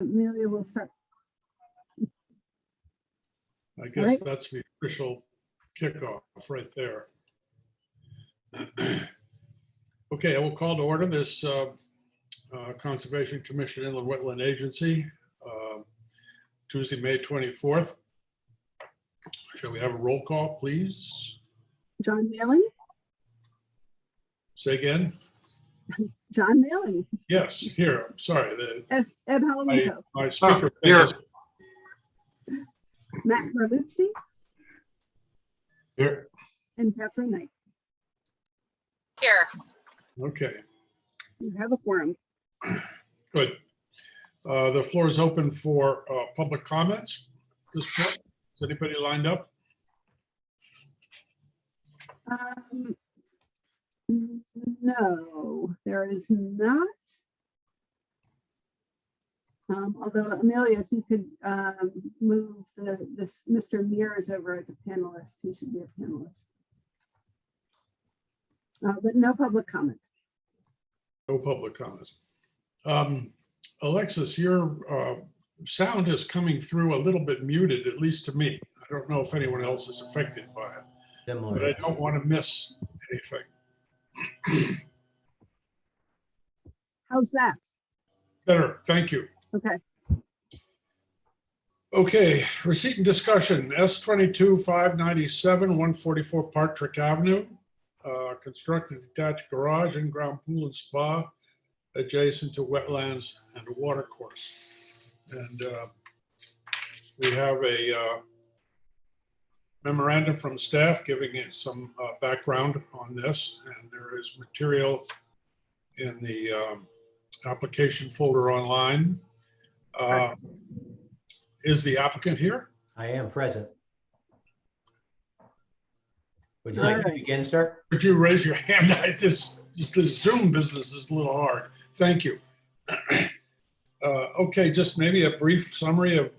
Amelia will start. I guess right. that's the official kickoff right there. Okay, I will call to order this Conservation Commission Inland Wetland Agency, Tuesday, May 24th. Shall we have a roll call, please? John Mailing. Say again? John Mailing. Yes, here. I'm sorry. Ed Holomenko. My speaker. Here. Matt Berluzzi Here. and Catherine Knight. Here. Okay, You have a quorum. good. The floor is open for public comments. This point, is anybody lined up? No, there is not. Although Amelia, if you could move this Mr. Mears over as a panelist, he should be a panelist. But no public comment. No public comments. Alexis, your sound is coming through a little bit muted, at least to me. I don't know if anyone else is affected by it, Similar. but I don't want to miss anything. How's that? Better, thank you. Okay. Okay, receipt and discussion, S22 597 144 Partrick Avenue. Constructed detached garage, in-ground pool and spa adjacent to wetlands and a water course. And we have a memorandum from staff giving it some background on this, and there is material in the application folder online. Is the applicant here? I am present. Would you like to begin, sir? Could you raise your hand? This Zoom business is a little hard. Thank you. Okay, just maybe a brief summary of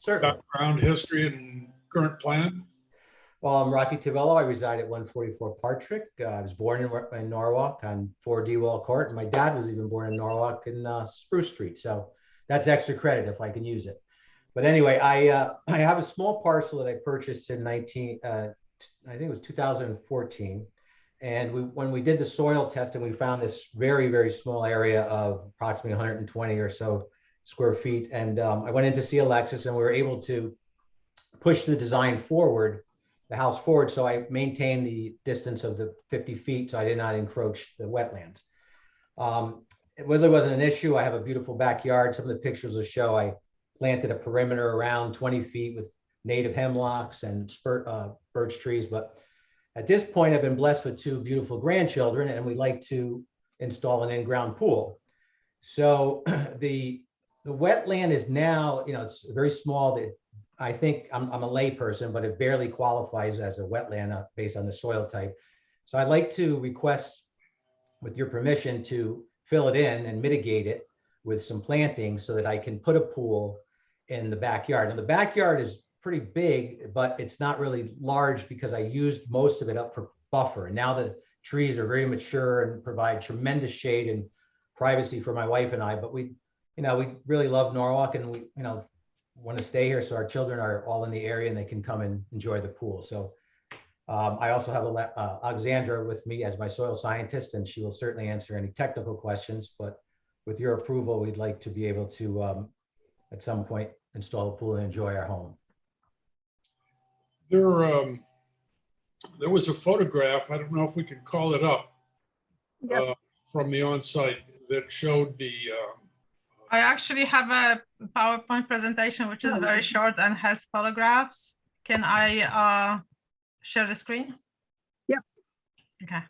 Certainly. background, history, and current plan. Well, I'm Rocky Tivello. I reside at 144 Partrick. I was born in Norwalk on 4 Dewall Court, and my dad was even born in Norwalk in Spruce Street. So that's extra credit if I can use it. But anyway, I have a small parcel that I purchased in I think it was 2014. And when we did the soil testing, we found this very, very small area of approximately 120 or so square feet. And I went in to see Alexis, and we were able to push the design forward, the house forward. So I maintained the distance of the 50 feet, so I did not encroach the wetlands. It really wasn't an issue. I have a beautiful backyard. Some of the pictures will show I planted a perimeter around 20 feet with native hemlocks and birch trees. But at this point, I've been blessed with 2 beautiful grandchildren, and we like to install an in-ground pool. So the wetland is now, it's very small. I think I'm a lay person, but it barely qualifies as a wetland based on the soil type. So I'd like to request, with your permission, to fill it in and mitigate it with some plantings so that I can put a pool in the backyard. And the backyard is pretty big, but it's not really large because I used most of it up for buffer. And now the trees are very mature and provide tremendous shade and privacy for my wife and I. But we really love Norwalk, and we, want to stay here. So our children are all in the area and they can come and enjoy the pool. So I also have Alexandra with me as my soil scientist, and she will certainly answer any technical questions. But with your approval, we'd like to be able to, at some point, install a pool and enjoy our home. There was a photograph, I don't know if we can call it up, Yep. from the on-site that showed the I actually have a PowerPoint presentation, which is very short and has photographs. Can I share the screen? Yep. Okay.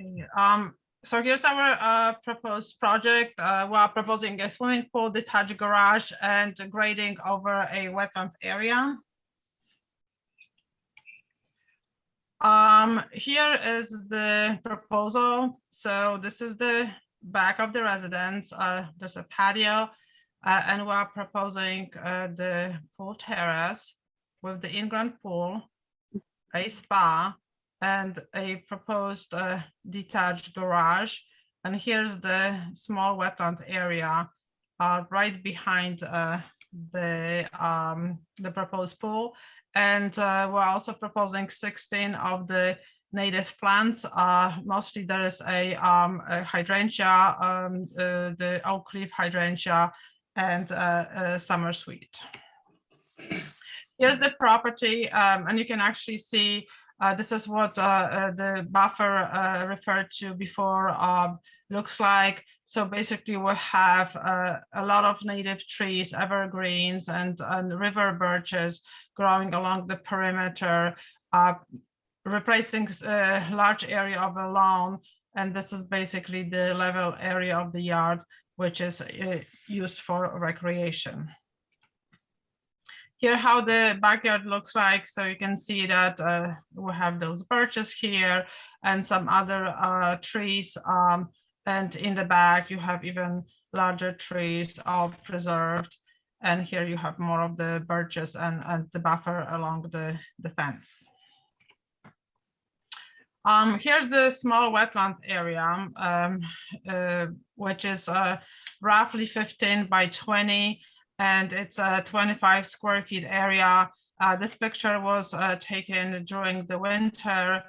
Okay. So here's our proposed project. We are proposing a swimming pool, detached garage, and grading over a wetland area. Here is the proposal. So this is the back of the residence. There's a patio. And we're proposing the pool terrace with the in-ground pool, a spa, and a proposed detached garage. And here's the small wetland area right behind the proposed pool. And we're also proposing 16 of the native plants. Mostly there is a hydrangea, the oak leaf hydrangea, and summer sweet. Here's the property, and you can actually see this is what the buffer referred to before looks like. So basically we have a lot of native trees, evergreens, and river birches growing along the perimeter, replacing a large area of a lawn. And this is basically the level area of the yard, which is used for recreation. Here how the backyard looks like. So you can see that we have those birches here and some other trees. And in the back, you have even larger trees, all preserved. And here you have more of the birches and the buffer along the fence. Here's the small wetland area, which is roughly 15 by 20. And it's a 25 square feet area. This picture was taken during the winter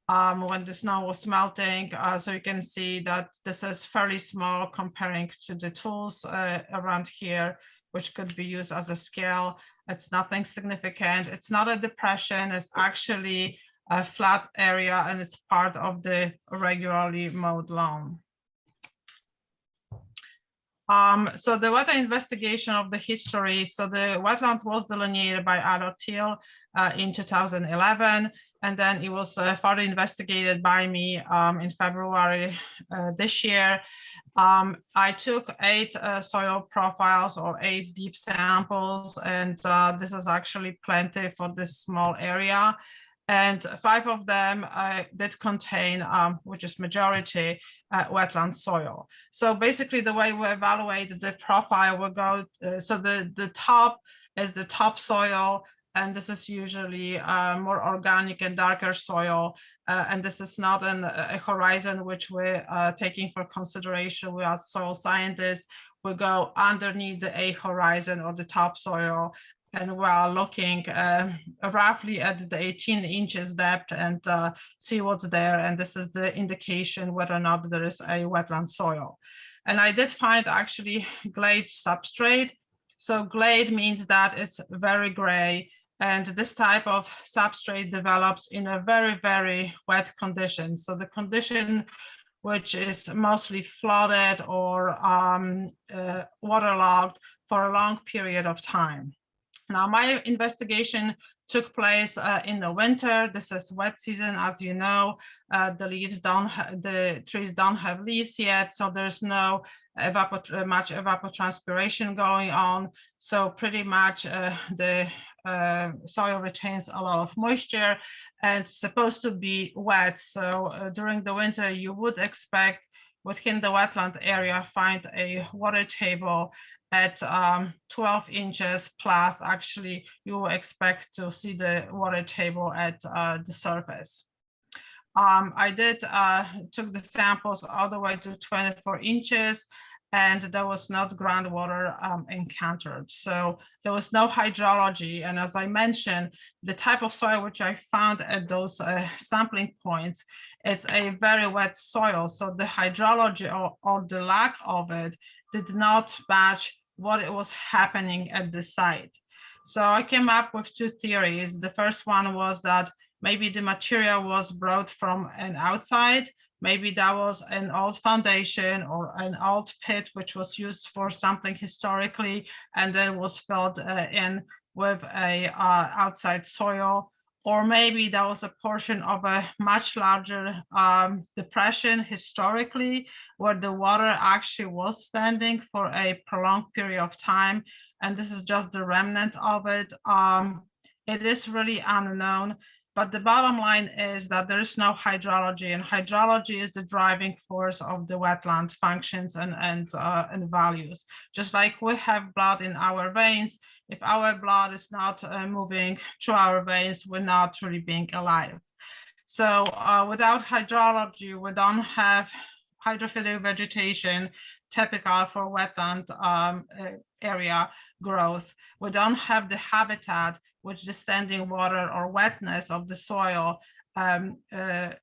when the snow was melting. So you can see that this is fairly small comparing to the tools around here, which could be used as a scale. It's nothing significant. It's not a depression. It's actually a flat area, and it's part of the regularly mowed lawn. So the weather investigation of the history. So the wetland was delineated by Adolf Thiel in 2011, and then it was further investigated by me in February this year. I took 8 soil profiles or 8 deep samples, and this is actually plenty for this small area. And 5 of them did contain, which is majority, wetland soil. So basically the way we evaluate the profile will go, so the top is the topsoil, and this is usually more organic and darker soil. And this is not a horizon which we're taking for consideration. We as soil scientists, we go underneath the A horizon or the topsoil, and we are looking roughly at the 18 inches depth and see what's there. And this is the indication whether or not there is a wetland soil. And I did find actually glade substrate. So glade means that it's very gray. And this type of substrate develops in a very, very wet condition. So the condition which is mostly flooded or waterlogged for a long period of time. Now, my investigation took place in the winter. This is wet season, as you know. The trees don't have leaves yet, so there's no much evapotranspiration going on. So pretty much the soil retains a lot of moisture and it's supposed to be wet. So during the winter, you would expect within the wetland area find a water table at 12 inches plus. Actually, you expect to see the water table at the surface. I did took the samples all the way to 24 inches, and there was not groundwater encountered. So there was no hydrology. And as I mentioned, the type of soil which I found at those sampling points, it's a very wet soil. So the hydrology or the lack of it did not match what it was happening at the site. So I came up with 2 theories. The first one was that maybe the material was brought from an outside. Maybe that was an old foundation or an old pit, which was used for something historically, and then was filled in with a outside soil. Or maybe that was a portion of a much larger depression historically, where the water actually was standing for a prolonged period of time. And this is just the remnant of it. It is really unknown. But the bottom line is that there is no hydrology, and hydrology is the driving force of the wetland functions and values. Just like we have blood in our veins, if our blood is not moving through our veins, we're not really being alive. So without hydrology, we don't have hydrophilic vegetation typical for wetland area growth. We don't have the habitat which the standing water or wetness of the soil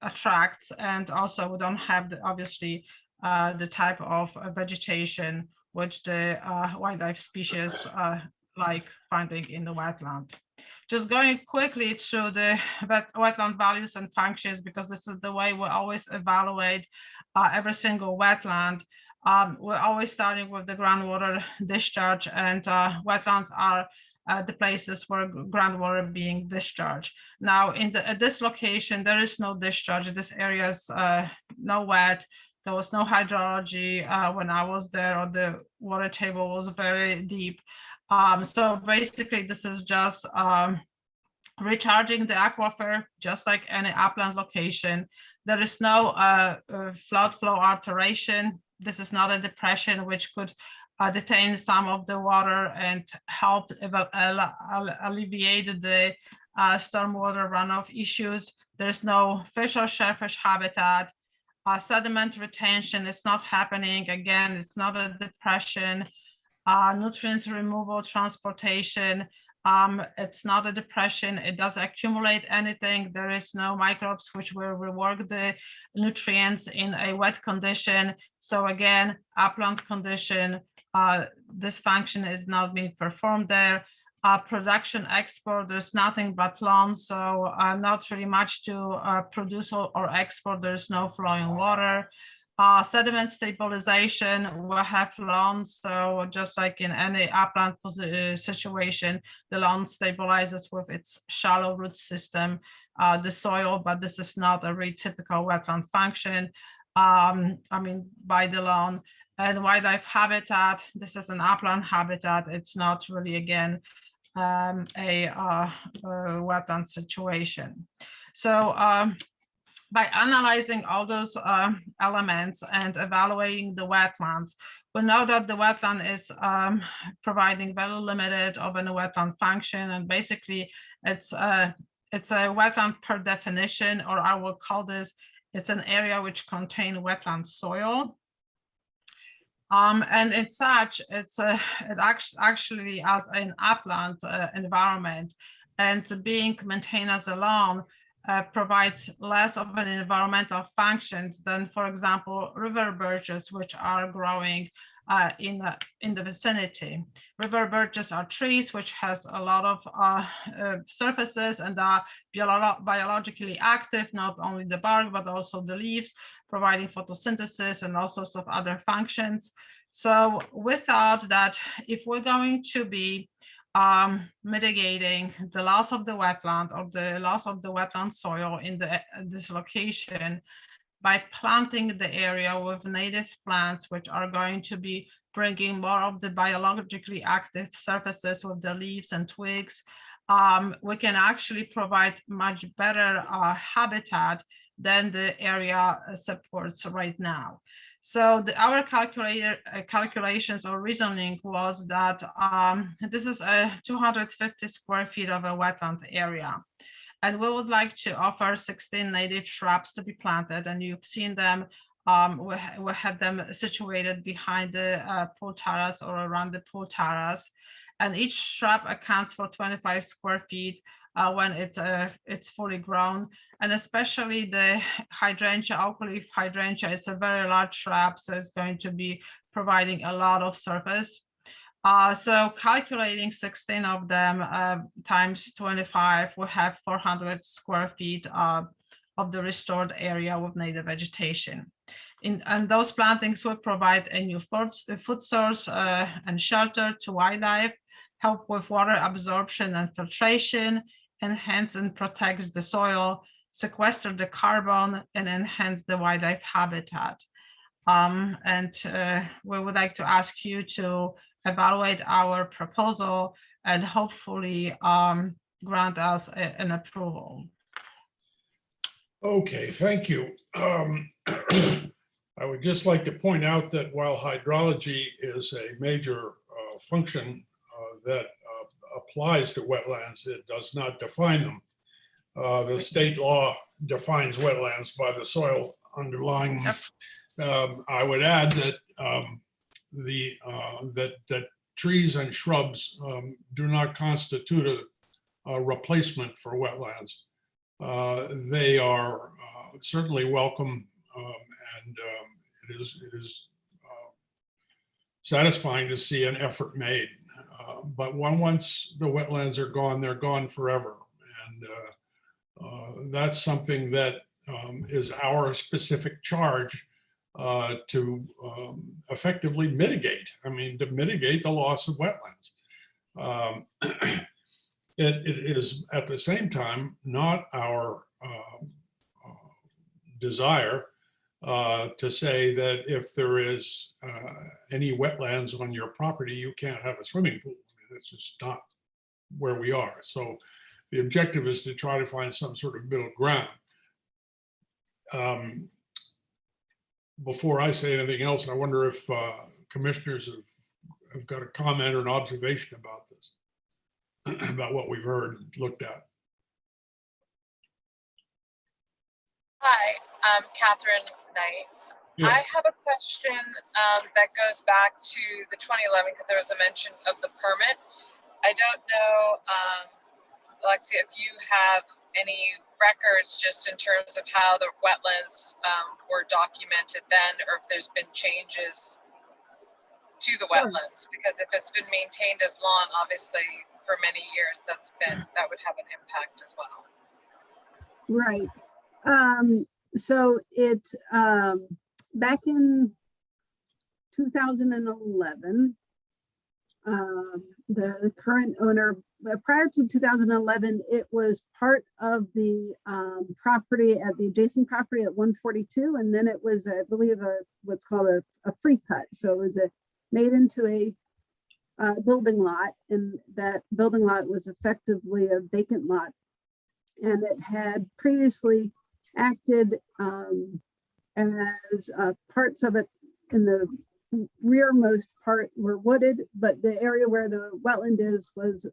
attracts, and also we don't have obviously the type of vegetation which the wildlife species like finding in the wetland. Just going quickly through the wetland values and functions, because this is the way we always evaluate every single wetland. We're always starting with the groundwater discharge, and wetlands are the places where groundwater being discharged. Now, at this location, there is no discharge. This area is no wet. There was no hydrology when I was there, or the water table was very deep. So basically, this is just recharging the aquifer, just like any upland location. There is no flood flow alteration. This is not a depression which could detain some of the water and help alleviate the stormwater runoff issues. There's no fish or shellfish habitat. Sediment retention is not happening. Again, it's not a depression. Nutrients removal, transportation, it's not a depression. It doesn't accumulate anything. There is no microbes which will rework the nutrients in a wet condition. So again, upland condition, this function is not being performed there. Production export, there's nothing but lawn, so not really much to produce or export. There's no flowing water. Sediment stabilization, we have lawns, so just like in any upland situation, the lawn stabilizes with its shallow root system, the soil, but this is not a really typical wetland function. I mean, by the lawn. And wildlife habitat, this is an upland habitat. It's not really, again, a wetland situation. So by analyzing all those elements and evaluating the wetlands, we know that the wetland is providing very limited of a wetland function, and basically it's a wetland per definition, or I will call this, it's an area which contains wetland soil. And in such, it actually as an upland environment, and being maintained as a lawn provides less of an environmental functions than, for example, river birches, which are growing in the vicinity. River birches are trees which has a lot of surfaces and are biologically active, not only the bark, but also the leaves, providing photosynthesis and all sorts of other functions. So we thought that if we're going to be mitigating the loss of the wetland or the loss of the wetland soil in this location by planting the area with native plants, which are going to be bringing more of the biologically active surfaces with the leaves and twigs, we can actually provide much better habitat than the area supports right now. So our calculations or reasoning was that this is a 250 square feet of a wetland area. And we would like to offer 16 native shrubs to be planted. And you've seen them, we had them situated behind the pool terrace or around the pool terrace. And each shrub accounts for 25 square feet when it's fully grown, and especially the hydrangea, oak leaf hydrangea, it's a very large shrub, so it's going to be providing a lot of surface. So calculating 16 of them times 25, we have 400 square feet of the restored area with native vegetation. And those plantings will provide a new food source and shelter to wildlife, help with water absorption and filtration, enhance and protects the soil, sequester the carbon, and enhance the wildlife habitat. And we would like to ask you to evaluate our proposal and hopefully grant us an approval. Okay, thank you. I would just like to point out that while hydrology is a major function that applies to wetlands, it does not define them. The state law defines wetlands by the soil underlying them. I would add that that trees and shrubs do not constitute a replacement for wetlands. They are certainly welcome, and it is satisfying to see an effort made. But once the wetlands are gone, they're gone forever. And that's something that is our specific charge to effectively mitigate. I mean, to mitigate the loss of wetlands. It is at the same time not our desire to say that if there is any wetlands on your property, you can't have a swimming pool. I mean, that's just not where we are. So the objective is to try to find some sort of middle ground. Before I say anything else, I wonder if commissioners have got a comment or an observation about this, about what we've heard and looked at. Hi, I'm Catherine Knight. Yeah. I have a question that goes back to the 2011 because there was a mention of the permit. I don't know, Alexia, if you have any records just in terms of how the wetlands were documented then, or if there's been changes to the wetlands, because if it's been maintained as lawn, obviously for many years, that would have an impact as well. Right. So it, back in 2011, the current owner, prior to 2011, it was part of the property at the adjacent property at 142. And then it was, I believe, what's called a free cut. So it was made into a building lot, and that building lot was effectively a vacant lot. And it had previously acted as parts of it in the rearmost part were wooded, but the area where the wetland is was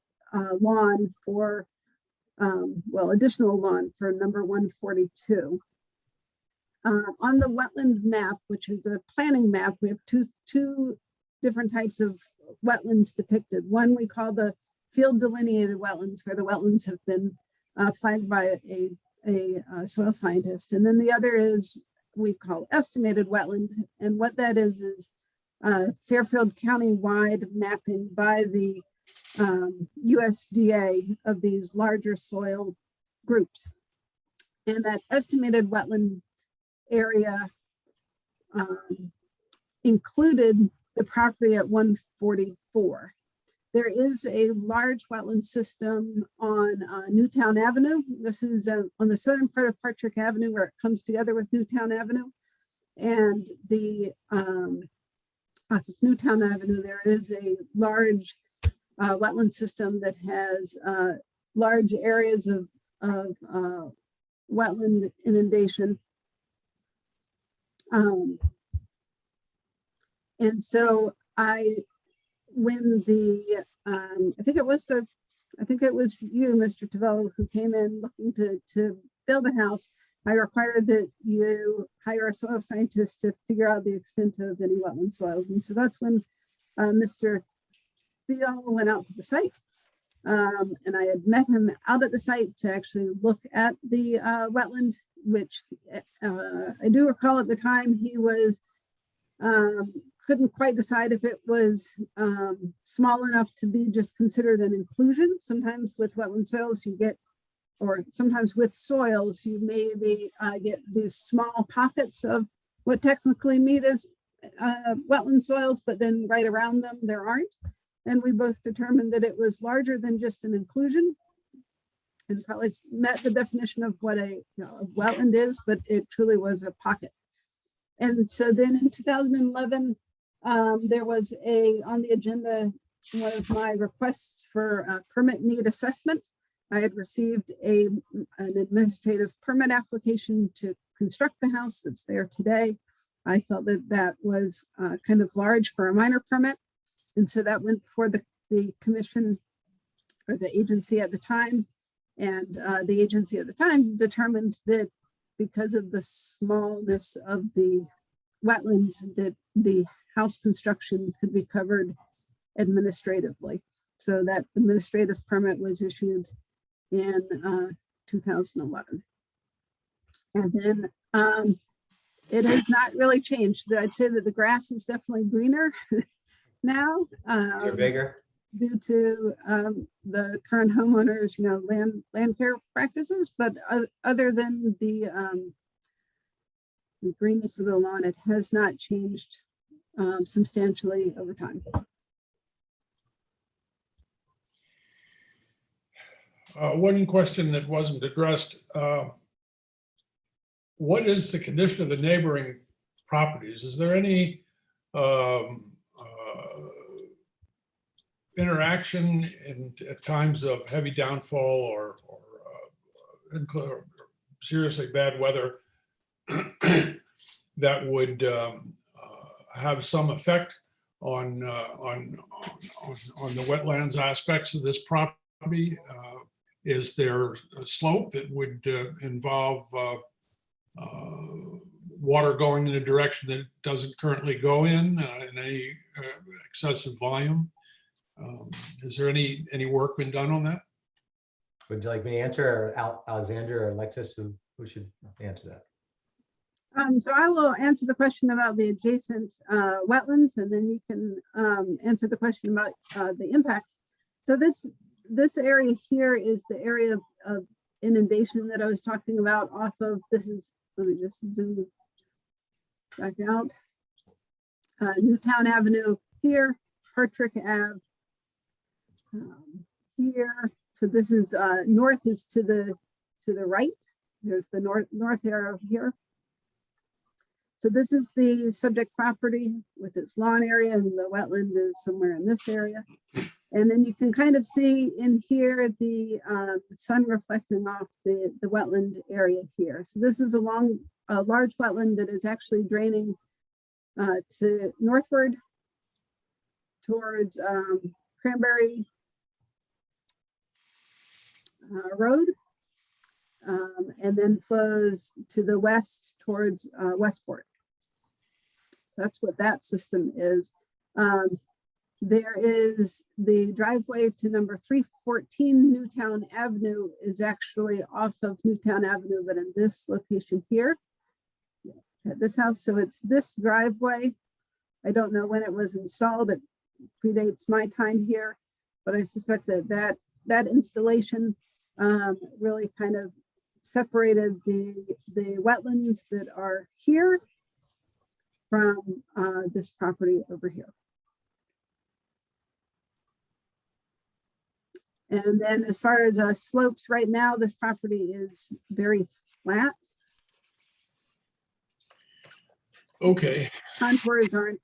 lawn for, well, additional lawn for number 142. On the wetland map, which is a planning map, we have two different types of wetlands depicted. One we call the field delineated wetlands, where the wetlands have been flagged by a soil scientist. And then the other is we call estimated wetland. And what that is Fairfield County-wide mapping by the USDA of these larger soil groups. And that estimated wetland area included the property at 144. There is a large wetland system on Newtown Avenue. This is on the southern part of Partridge Avenue, where it comes together with Newtown Avenue. And the off of Newtown Avenue, there is a large wetland system that has large areas of wetland inundation. And so when the I think it was you, Mr. Tavello, who came in looking to build a house, I required that you hire a soil scientist to figure out the extent of any wetland soils. And so that's when Mr. Theo went out to the site. And I had met him out at the site to actually look at the wetland, which I do recall at the time he was couldn't quite decide if it was small enough to be just considered an inclusion. Sometimes with wetland soils you get, or sometimes with soils, you maybe get these small pockets of what technically meet as wetland soils, but then right around them there aren't. And we both determined that it was larger than just an inclusion and probably met the definition of what a wetland is, but it truly was a pocket. And so then in 2011, there was on the agenda, one of my requests for a permit need assessment. I had received an administrative permit application to construct the house that's there today. I felt that that was kind of large for a minor permit. And so that went before the commission or the agency at the time. And the agency at the time determined that because of the smallness of the wetland, that the house construction could be covered administratively. So that administrative permit was issued in 2011. And then it has not really changed. I'd say that the grass is definitely greener now. You're bigger. Due to the current homeowners, land care practices, but other than the greenness of the lawn, it has not changed substantially over time. One question that wasn't addressed, what is the condition of the neighboring properties? Is there any interaction at times of heavy downfall or seriously bad weather that would have some effect on the wetlands aspects of this property? Is there a slope that would involve water going in a direction that it doesn't currently go in any excessive volume? Is there any work been done on that? Would you like me to answer, or Alexander or Alexis, who should answer that? So I will answer the question about the adjacent wetlands, and then you can answer the question about the impacts. So this area here is the area of inundation that I was talking about off of, let me just zoom back out. Newtown Avenue here, Hartrick Ave here. So this is north is to the right. There's the north arrow here. So this is the subject property with its lawn area, and the wetland is somewhere in this area. And then you can kind of see in here the sun reflecting off the wetland area here. So this is a large wetland that is actually draining to northward towards Cranberry Road, and then flows to the west towards Westport. So that's what that system is. There is the driveway to number 314 Newtown Avenue is actually off of Newtown Avenue, but in this location here at this house. So it's this driveway. I don't know when it was installed. It predates my time here, but I suspect that that installation really kind of separated the wetlands that are here from this property over here. And then as far as slopes right now, this property is very flat. Okay. Contours aren't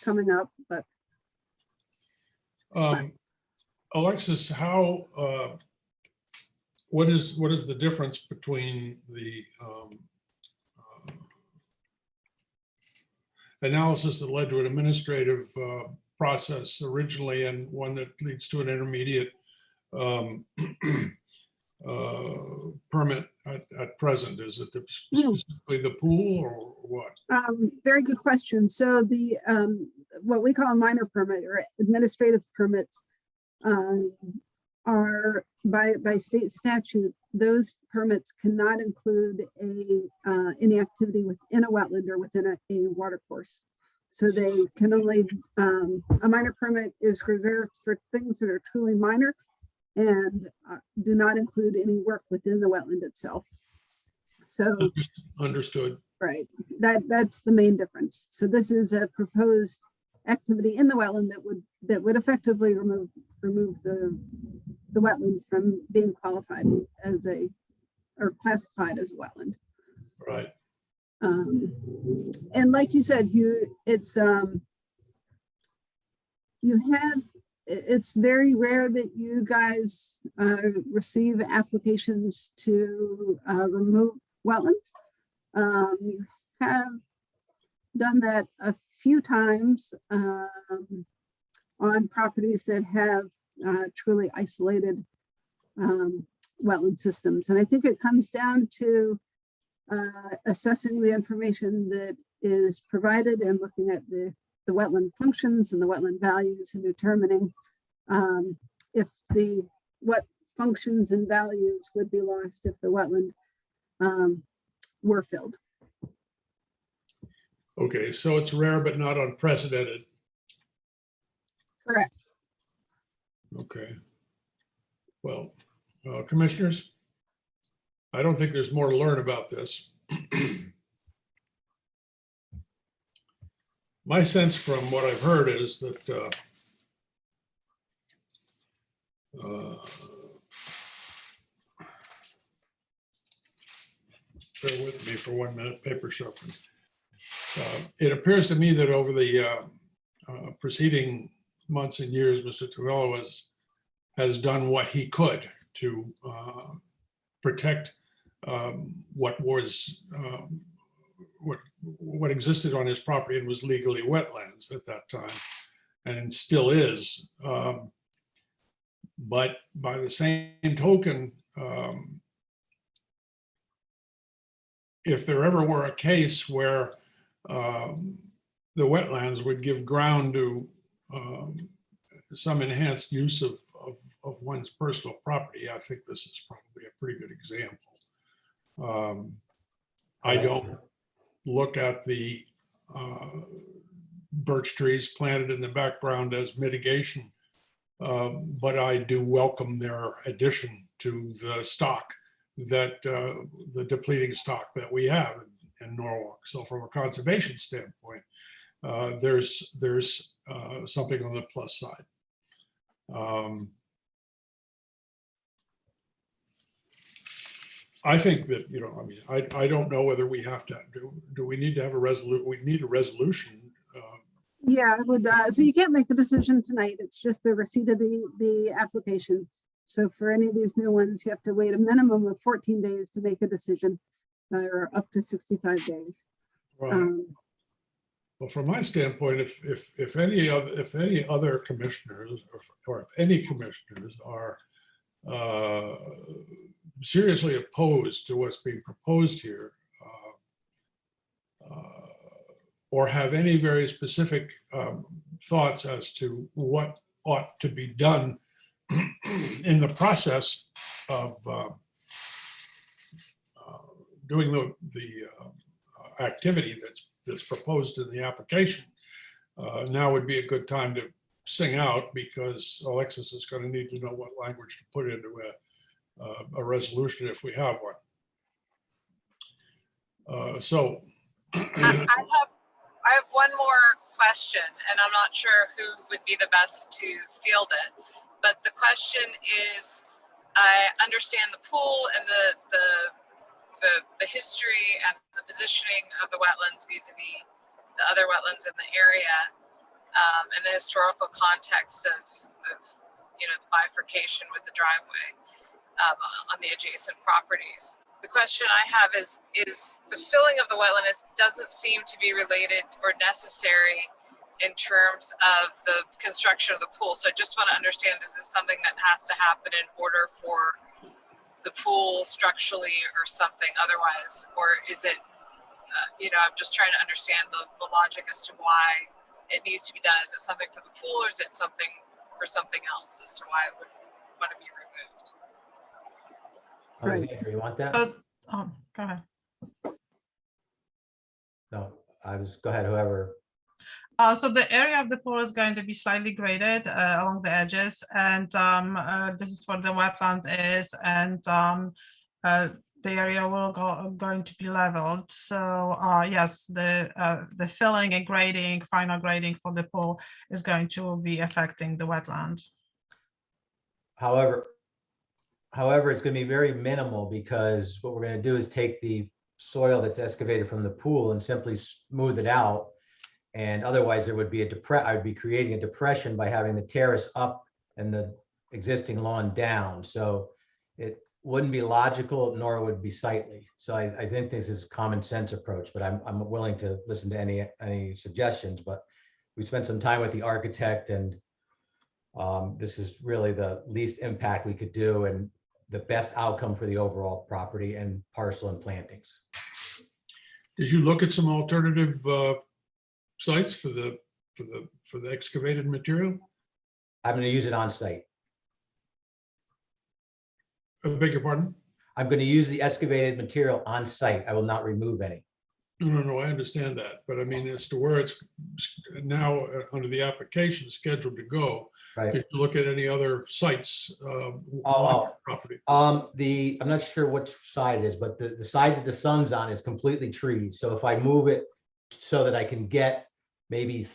coming up, but. Alexis, what is the difference between the analysis that led to an administrative process originally and one that leads to an intermediate permit at present? Is it specifically the pool or what? Very good question. So the what we call a minor permit or administrative permits are by state statute, those permits cannot include any activity within a wetland or within a water course. So they can only, a minor permit is reserved for things that are truly minor and do not include any work within the wetland itself. So Understood. Right, that's the main difference. So this is a proposed activity in the wetland that would effectively remove the wetland from being qualified as or classified as a wetland. Right. And like you said, you have it's very rare that you guys receive applications to remove wetlands. You have done that a few times on properties that have truly isolated wetland systems. And I think it comes down to assessing the information that is provided and looking at the wetland functions and the wetland values and determining if what functions and values would be lost if the wetland were filled. Okay, so it's rare but not unprecedented. Correct. Okay. Well, commissioners, I don't think there's more to learn about this. My sense from what I've heard is that bear with me for 1 minute, paper shuffling. It appears to me that over the preceding months and years, Mr. Tavello has done what he could to protect what existed on his property and was legally wetlands at that time, and still is. But by the same token, if there ever were a case where the wetlands would give ground to some enhanced use of one's personal property, I think this is probably a pretty good example. I don't look at the birch trees planted in the background as mitigation, but I do welcome their addition to the stock that the depleting stock that we have in Norwalk. So from a conservation standpoint, there's something on the plus side. I think that, I mean, I don't know whether we have to do we need to have a resolution? We need a resolution. Yeah, I would. So you can't make a decision tonight. It's just the receipt of the application. So for any of these new ones, you have to wait a minimum of 14 days to make a decision, or up to 65 days. Right. Well, from my standpoint, if any other commissioners or if any commissioners are seriously opposed to what's being proposed here, or have any very specific thoughts as to what ought to be done in the process of doing the activity that's proposed in the application, now would be a good time to sing out, because Alexis is going to need to know what language to put into a resolution if we have one. So I have one more question, and I'm not sure who would be the best to field it. But the question is, I understand the pool and the history and the positioning of the wetlands vis-a-vis the other wetlands in the area, and the historical context of the bifurcation with the driveway on the adjacent properties. The question I have is the filling of the wetland doesn't seem to be related or necessary in terms of the construction of the pool. So I just want to understand, is this something that has to happen in order for the pool structurally or something otherwise? Or is it, I'm just trying to understand the logic as to why it needs to be done. Is it something for the pool, or is it something for something else as to why it would want to be removed? Alexandra, you want that? Go ahead. No, go ahead, whoever. So the area of the pool is going to be slightly graded along the edges, and this is what the wetland is, and the area will going to be leveled. So yes, the filling and grading, final grading for the pool is going to be affecting the wetland. However, it's going to be very minimal, because what we're going to do is take the soil that's excavated from the pool and simply smooth it out And otherwise there would be I would be creating a depression by having the terrace up and the existing lawn down. So it wouldn't be logical, nor would be sightly. So I think this is common sense approach, but I'm willing to listen to any suggestions. But we spent some time with the architect, and this is really the least impact we could do and the best outcome for the overall property and parcel and plantings. Did you look at some alternative sites for the excavated material? I'm going to use it on site. I beg your pardon? I'm going to use the excavated material on site. I will not remove any. No, I understand that, but I mean, as to where it's now under the application scheduled to go, Right. did you look at any other sites? Property? I'm not sure which side it is, but the side that the sun's on is completely trees. So if I move it so that I can get maybe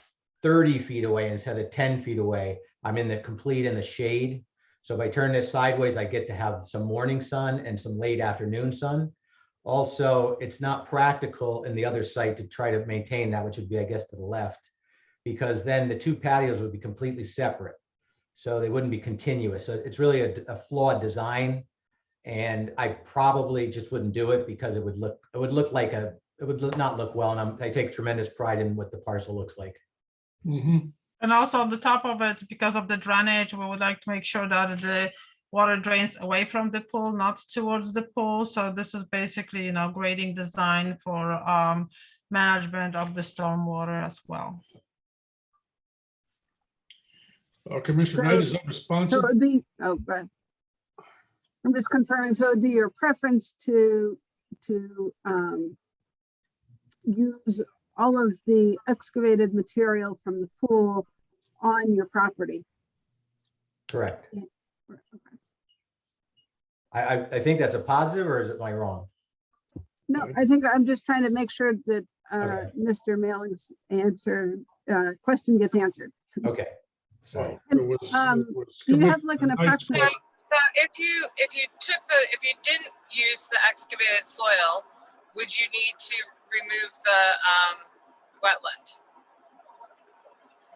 30 feet away instead of 10 feet away, I'm in the shade. So if I turn this sideways, I get to have some morning sun and some late afternoon sun. Also, it's not practical in the other site to try to maintain that, which would be, I guess, to the left, because then the two patios would be completely separate. So they wouldn't be continuous. So it's really a flawed design. And I probably just wouldn't do it because it would not look well. And I take tremendous pride in what the parcel looks like. Mm-hmm. And also on the top of it, because of the drainage, we would like to make sure that the water drains away from the pool, not towards the pool. So this is basically, grading design for management of the stormwater as well. Commissioner Knight, is that So responsive? it would be, but I'm just confirming, so it'd be your preference to use all of the excavated material from the pool on your property. Correct. Yeah. I think that's a positive, or am I wrong? No, I think I'm just trying to make sure that Okay. Mr. Mailing's question gets answered. Okay. Sorry. Well, it was Do you have Commissioner like an Knight's approximate? question. So if you didn't use the excavated soil, would you need to remove the wetland?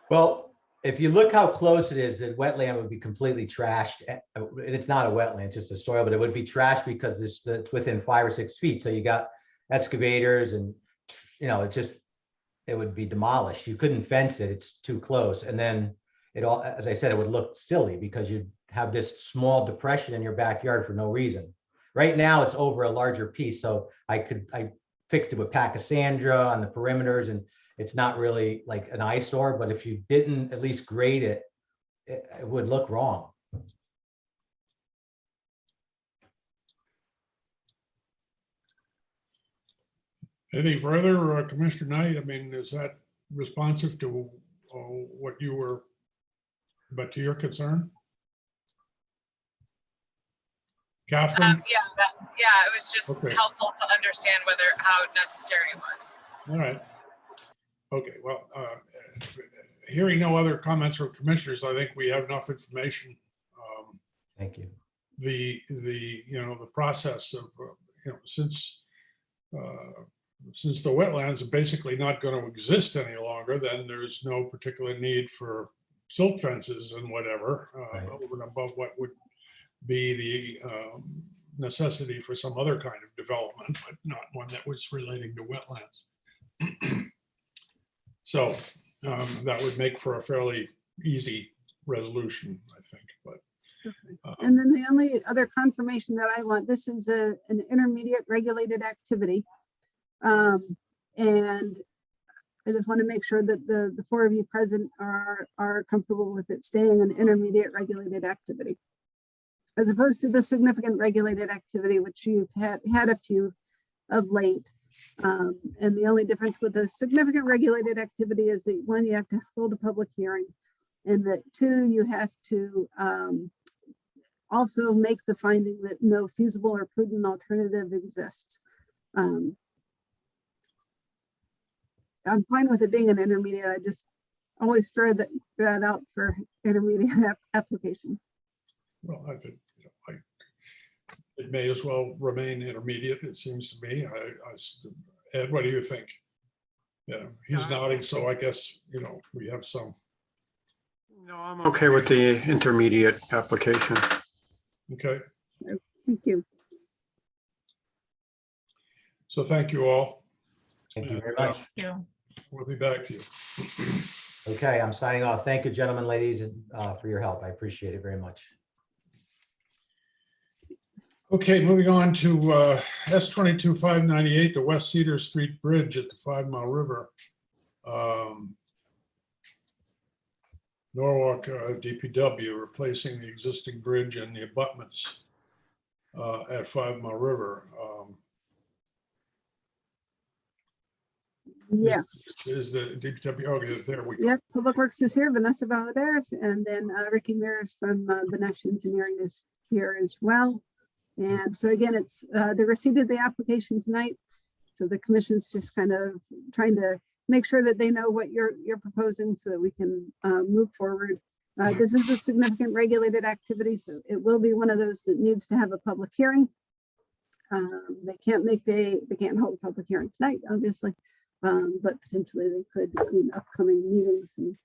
Well, if you look how close it is, the wetland would be completely trashed. And it's not a wetland, it's just a soil, but it would be trashed because it's within 5 or 6 feet. So you got excavators and, it would be demolished. You couldn't fence it, it's too close. And then as I said, it would look silly because you'd have this small depression in your backyard for no reason. Right now it's over a larger piece. So I fixed it with pachysandra on the perimeters, and it's not really like an eyesore, but if you didn't at least grade it, it would look wrong. Anything further, Commissioner Knight? I mean, is that responsive to what you were, but to your concern? Catherine? Yeah, it was just Okay. helpful to understand how necessary it was. All right. Okay, well, hearing no other comments from commissioners, I think we have enough information. Thank you. The process of, since the wetlands are basically not going to exist any longer, then there's no particular need for silt fences and whatever, Right. over and above what would be the necessity for some other kind of development, but not one that was relating to wetlands. So that would make for a fairly easy resolution, I think. But And then the only other confirmation that I want, this is an intermediate regulated activity. And I just want to make sure that the four of you present are comfortable with it staying an intermediate regulated activity, as opposed to the significant regulated activity, which you've had a few of late. And the only difference with the significant regulated activity is that, one, you have to hold a public hearing, and that, two, you have to also make the finding that no feasible or prudent alternative exists. I'm fine with it being an intermediate. I just always throw that out for intermediate applications. well, I think it may as well remain intermediate, it seems to me. Ed, what do you think? Yeah, he's nodding, so I guess, we have some. No, I'm okay with the intermediate application. Okay, Thank you. so thank you all. Thank you very And, much. You. We'll be back to you. Okay, I'm signing off. Thank you, gentlemen, ladies, and for your help. I appreciate it very much. Okay, moving on to S22-598, the West Cedar Street Bridge at the 5 Mile River. Norwalk DPW replacing the existing bridge and the abutments at 5 Mile River. Yes. Is the DPW, okay, there we go. Yep, Public Works is here, Vanessa Valadares, and then Ricky Mears from Benesh Engineering is here as well. And so again, it's the receipt of the application tonight. So the commission's just kind of trying to make sure that they know what you're proposing so that we can move forward. This is a significant regulated activity, so it will be one of those that needs to have a public hearing. They can't hold a public hearing tonight, obviously, but potentially they could in upcoming meetings. And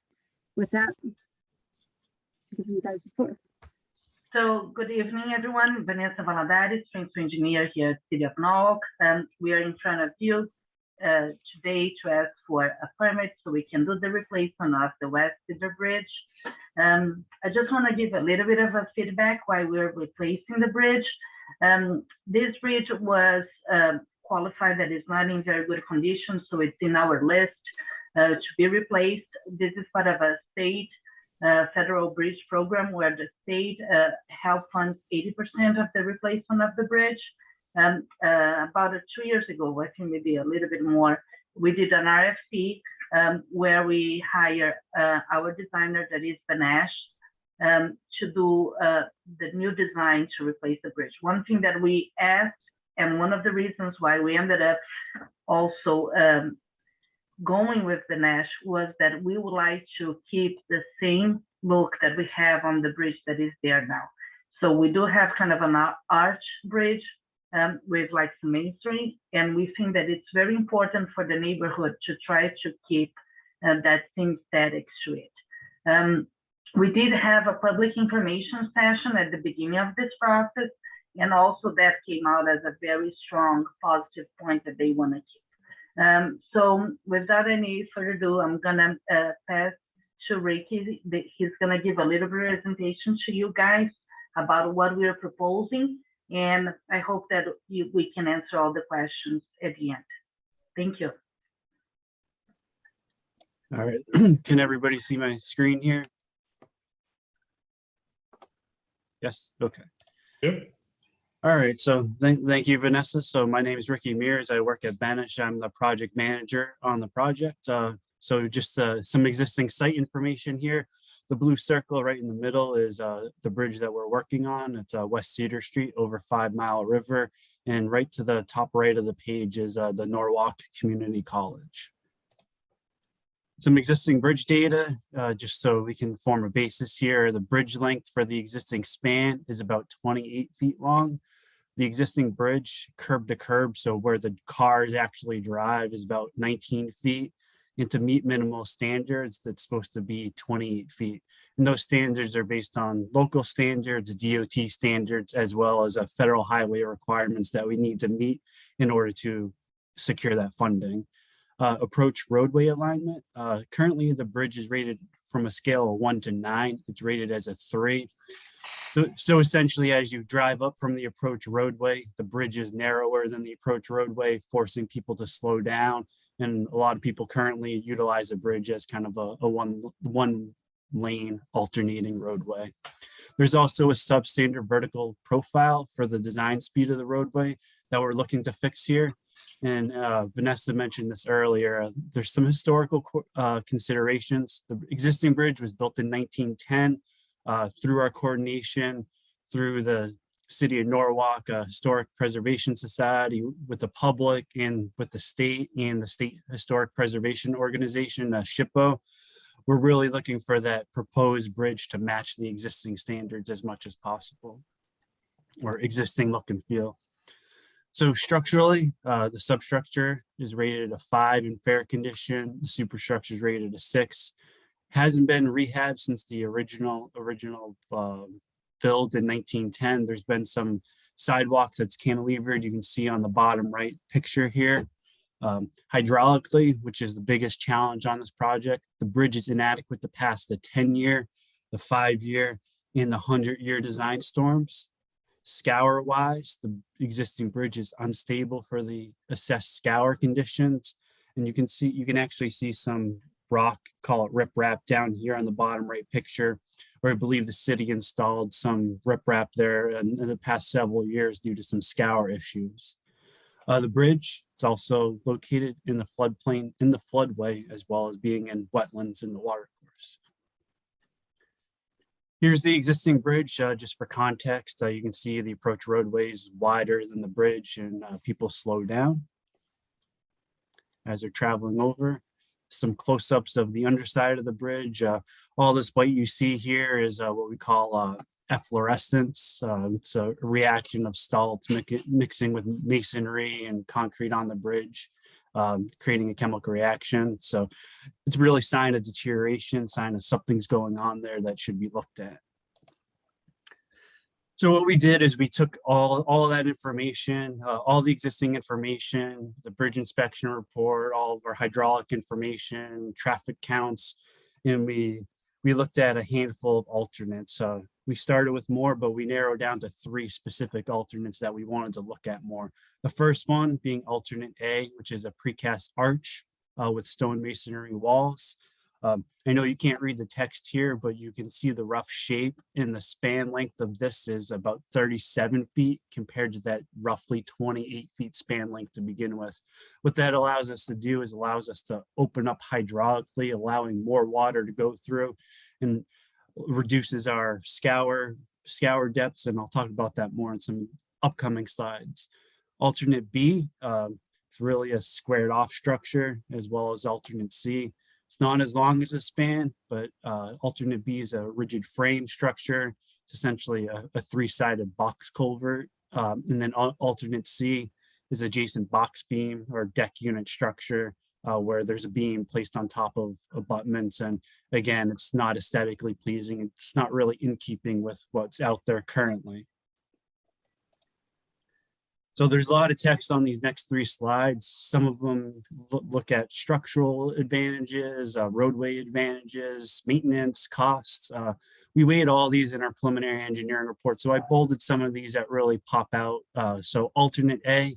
with that, I'll give you guys the floor. So good evening, everyone. Vanessa Valadares, Transfer Engineer here at City of Norwalk. We are in front of you today to ask for a permit so we can do the replacement of the West Cedar Bridge. I just want to give a little bit of a feedback why we're replacing the bridge. This bridge was qualified that it's not in very good condition, so it's in our list to be replaced. This is part of a state federal bridge program where the state help funds 80% of the replacement of the bridge. About 2 years ago, I think maybe a little bit more, we did an RFP where we hire our designer, that is Benesh, to do the new design to replace the bridge. One thing that we asked, and one of the reasons why we ended up also going with Benesh, was that we would like to keep the same look that we have on the bridge that is there now. So we do have kind of an arch bridge with like some masonry, and we think that it's very important for the neighborhood to try to keep that same aesthetic to it. We did have a public information session at the beginning of this process, and also that came out as a very strong positive point that they want to keep. So without any further ado, I'm gonna pass to Ricky. He's gonna give a little presentation to you guys about what we are proposing, and I hope that we can answer all the questions at the end. Thank you. All right, can everybody see my screen here? Yes, okay. Yep. All right, so thank you, Vanessa. So my name is Ricky Mears. I work at Benesh. I'm the project manager on the project. So just some existing site information here. The blue circle right in the middle is the bridge that we're working on. It's West Cedar Street over 5 Mile River. And right to the top right of the page is the Norwalk Community College. Some existing bridge data, just so we can form a basis here. The bridge length for the existing span is about 28 feet long. The existing bridge curb to curb, so where the cars actually drive, is about 19 feet. And to meet minimal standards, that's supposed to be 28 feet. And those standards are based on local standards, DOT standards, as well as federal highway requirements that we need to meet in order to secure that funding. Approach roadway alignment. Currently, the bridge is rated from a scale of 1 to 9. It's rated as a 3. So essentially, as you drive up from the approach roadway, the bridge is narrower than the approach roadway, forcing people to slow down. And a lot of people currently utilize the bridge as kind of a one lane alternating roadway. There's also a substandard vertical profile for the design speed of the roadway that we're looking to fix here. And Vanessa mentioned this earlier. There's some historical considerations. The existing bridge was built in 1910 through our coordination through the City of Norwalk, Historic Preservation Society, with the public and with the state and the State Historic Preservation Organization, SHPO. We're really looking for that proposed bridge to match the existing standards as much as possible, or existing look and feel. So structurally, the substructure is rated a 5 in fair condition. The superstructure is rated a 6. Hasn't been rehabbed since the original build in 1910. There's been some sidewalks that's cantilevered. You can see on the bottom right picture here. Hydraulically, which is the biggest challenge on this project, the bridge is inadequate to pass the 10-year, the 5-year, and the 100-year design storms. Scour wise, the existing bridge is unstable for the assessed scour conditions. And you can actually see some rock, call it riprap, down here on the bottom right picture, where I believe the city installed some riprap there in the past several years due to some scour issues. The bridge, it's also located in the floodplain, in the floodway, as well as being in wetlands in the watercourse. Here's the existing bridge, just for context. You can see the approach roadway is wider than the bridge, and people slow down as they're traveling over. Some close-ups of the underside of the bridge. All this white you see here is what we call efflorescence. It's a reaction of salts mixing with masonry and concrete on the bridge, creating a chemical reaction. So it's really a sign of deterioration, sign of something's going on there that should be looked at. So what we did is we took all of that information, all the existing information, the bridge inspection report, all of our hydraulic information, traffic counts, and we looked at a handful of alternates. We started with more, but we narrowed down to 3 specific alternates that we wanted to look at more. The first one being alternate A, which is a precast arch with stone masonry walls. I know you can't read the text here, but you can see the rough shape, and the span length of this is about 37 feet compared to that roughly 28 feet span length to begin with. What that allows us to do is allows us to open up hydraulically, allowing more water to go through, and reduces our scour depths, and I'll talk about that more in some upcoming slides. Alternate B, it's really a squared off structure, as well as alternate C. It's not as long as a span, but alternate B is a rigid frame structure. It's essentially a 3-sided box culvert. And then alternate C is adjacent box beam or deck unit structure, where there's a beam placed on top of abutments. And again, it's not aesthetically pleasing. It's not really in keeping with what's out there currently. So there's a lot of text on these next 3 slides. Some of them look at structural advantages, roadway advantages, maintenance, costs. We weighed all these in our preliminary engineering report. So I bolded some of these that really pop out. So alternate A,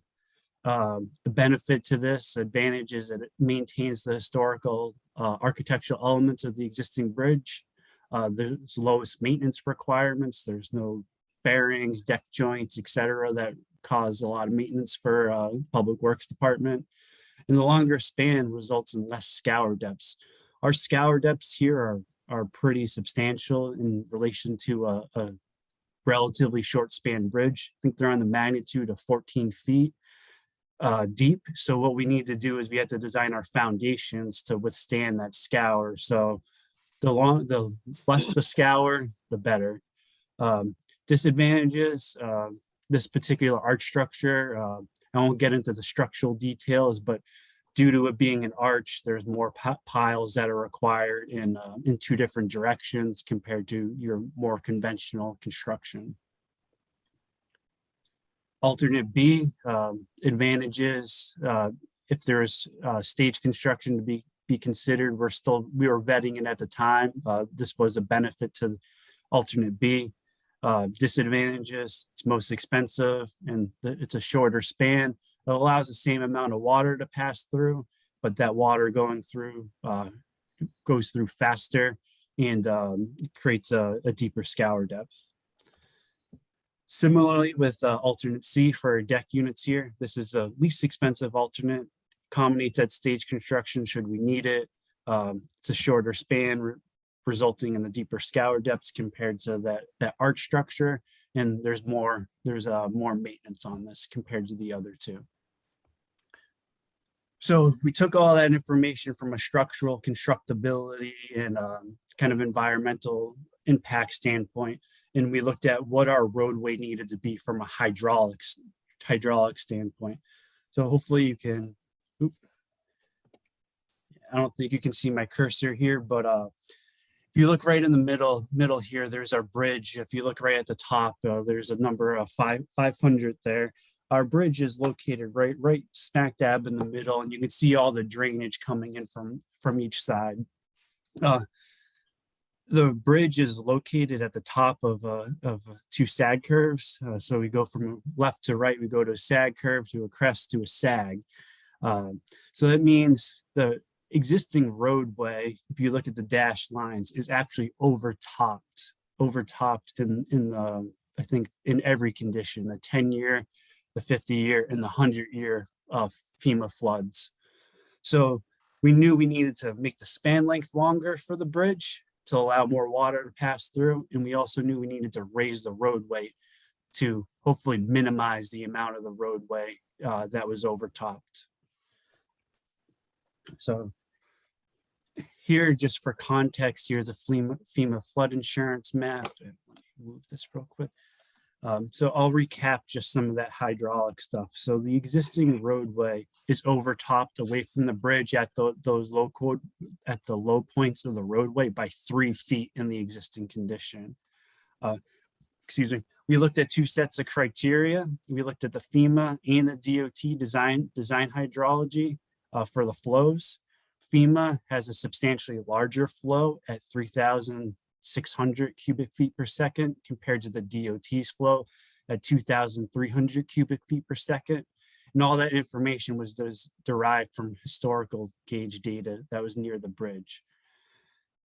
the benefit to this advantage is that it maintains the historical architectural elements of the existing bridge. There's lowest maintenance requirements. There's no bearings, deck joints, etc., that cause a lot of maintenance for public works department. And the longer span results in less scour depths. Our scour depths here are pretty substantial in relation to a relatively short span bridge. I think they're on the magnitude of 14 feet deep. So what we need to do is we have to design our foundations to withstand that scour. So the less the scour, the better. Disadvantages, this particular arch structure, I won't get into the structural details, but due to it being an arch, there's more piles that are required in 2 different directions compared to your more conventional construction. Alternate B, advantages, if there's stage construction to be considered, we were vetting it at the time. This was a benefit to alternate B. Disadvantages, it's most expensive and it's a shorter span. It allows the same amount of water to pass through, but that water going through goes through faster and creates a deeper scour depth. Similarly with alternate C for our deck units here, this is the least expensive alternate, accommodates that stage construction should we need it. It's a shorter span, resulting in the deeper scour depths compared to that arch structure, and there's more maintenance on this compared to the other 2. So we took all that information from a structural constructability and kind of environmental impact standpoint, and we looked at what our roadway needed to be from a hydraulics hydraulic standpoint. So hopefully you can, oop. I don't think you can see my cursor here, but if you look right in the middle here, there's our bridge. If you look right at the top, there's a number of 500 there. Our bridge is located right smack dab in the middle, and you can see all the drainage coming in from each side. The bridge is located at the top of two sag curves. So we go from left to right, we go to a sag curve, to a crest, to a sag. So that means the existing roadway, if you look at the dashed lines, is actually overtopped in the, I think in every condition, the 10-year, the 50-year, and the 100-year FEMA floods. So we knew we needed to make the span length longer for the bridge to allow more water to pass through. And we also knew we needed to raise the roadway to hopefully minimize the amount of the roadway that was overtopped. So here, just for context, here's a FEMA flood insurance map. Let me move this real quick. So I'll recap just some of that hydraulic stuff. So the existing roadway is overtopped away from the bridge at the low points of the roadway by 3 feet in the existing condition. Excuse me. We looked at 2 sets of criteria. We looked at the FEMA and the DOT design hydrology for the flows. FEMA has a substantially larger flow at 3,600 cubic feet per second compared to the DOT's flow at 2,300 cubic feet per second. And all that information was derived from historical gauge data that was near the bridge.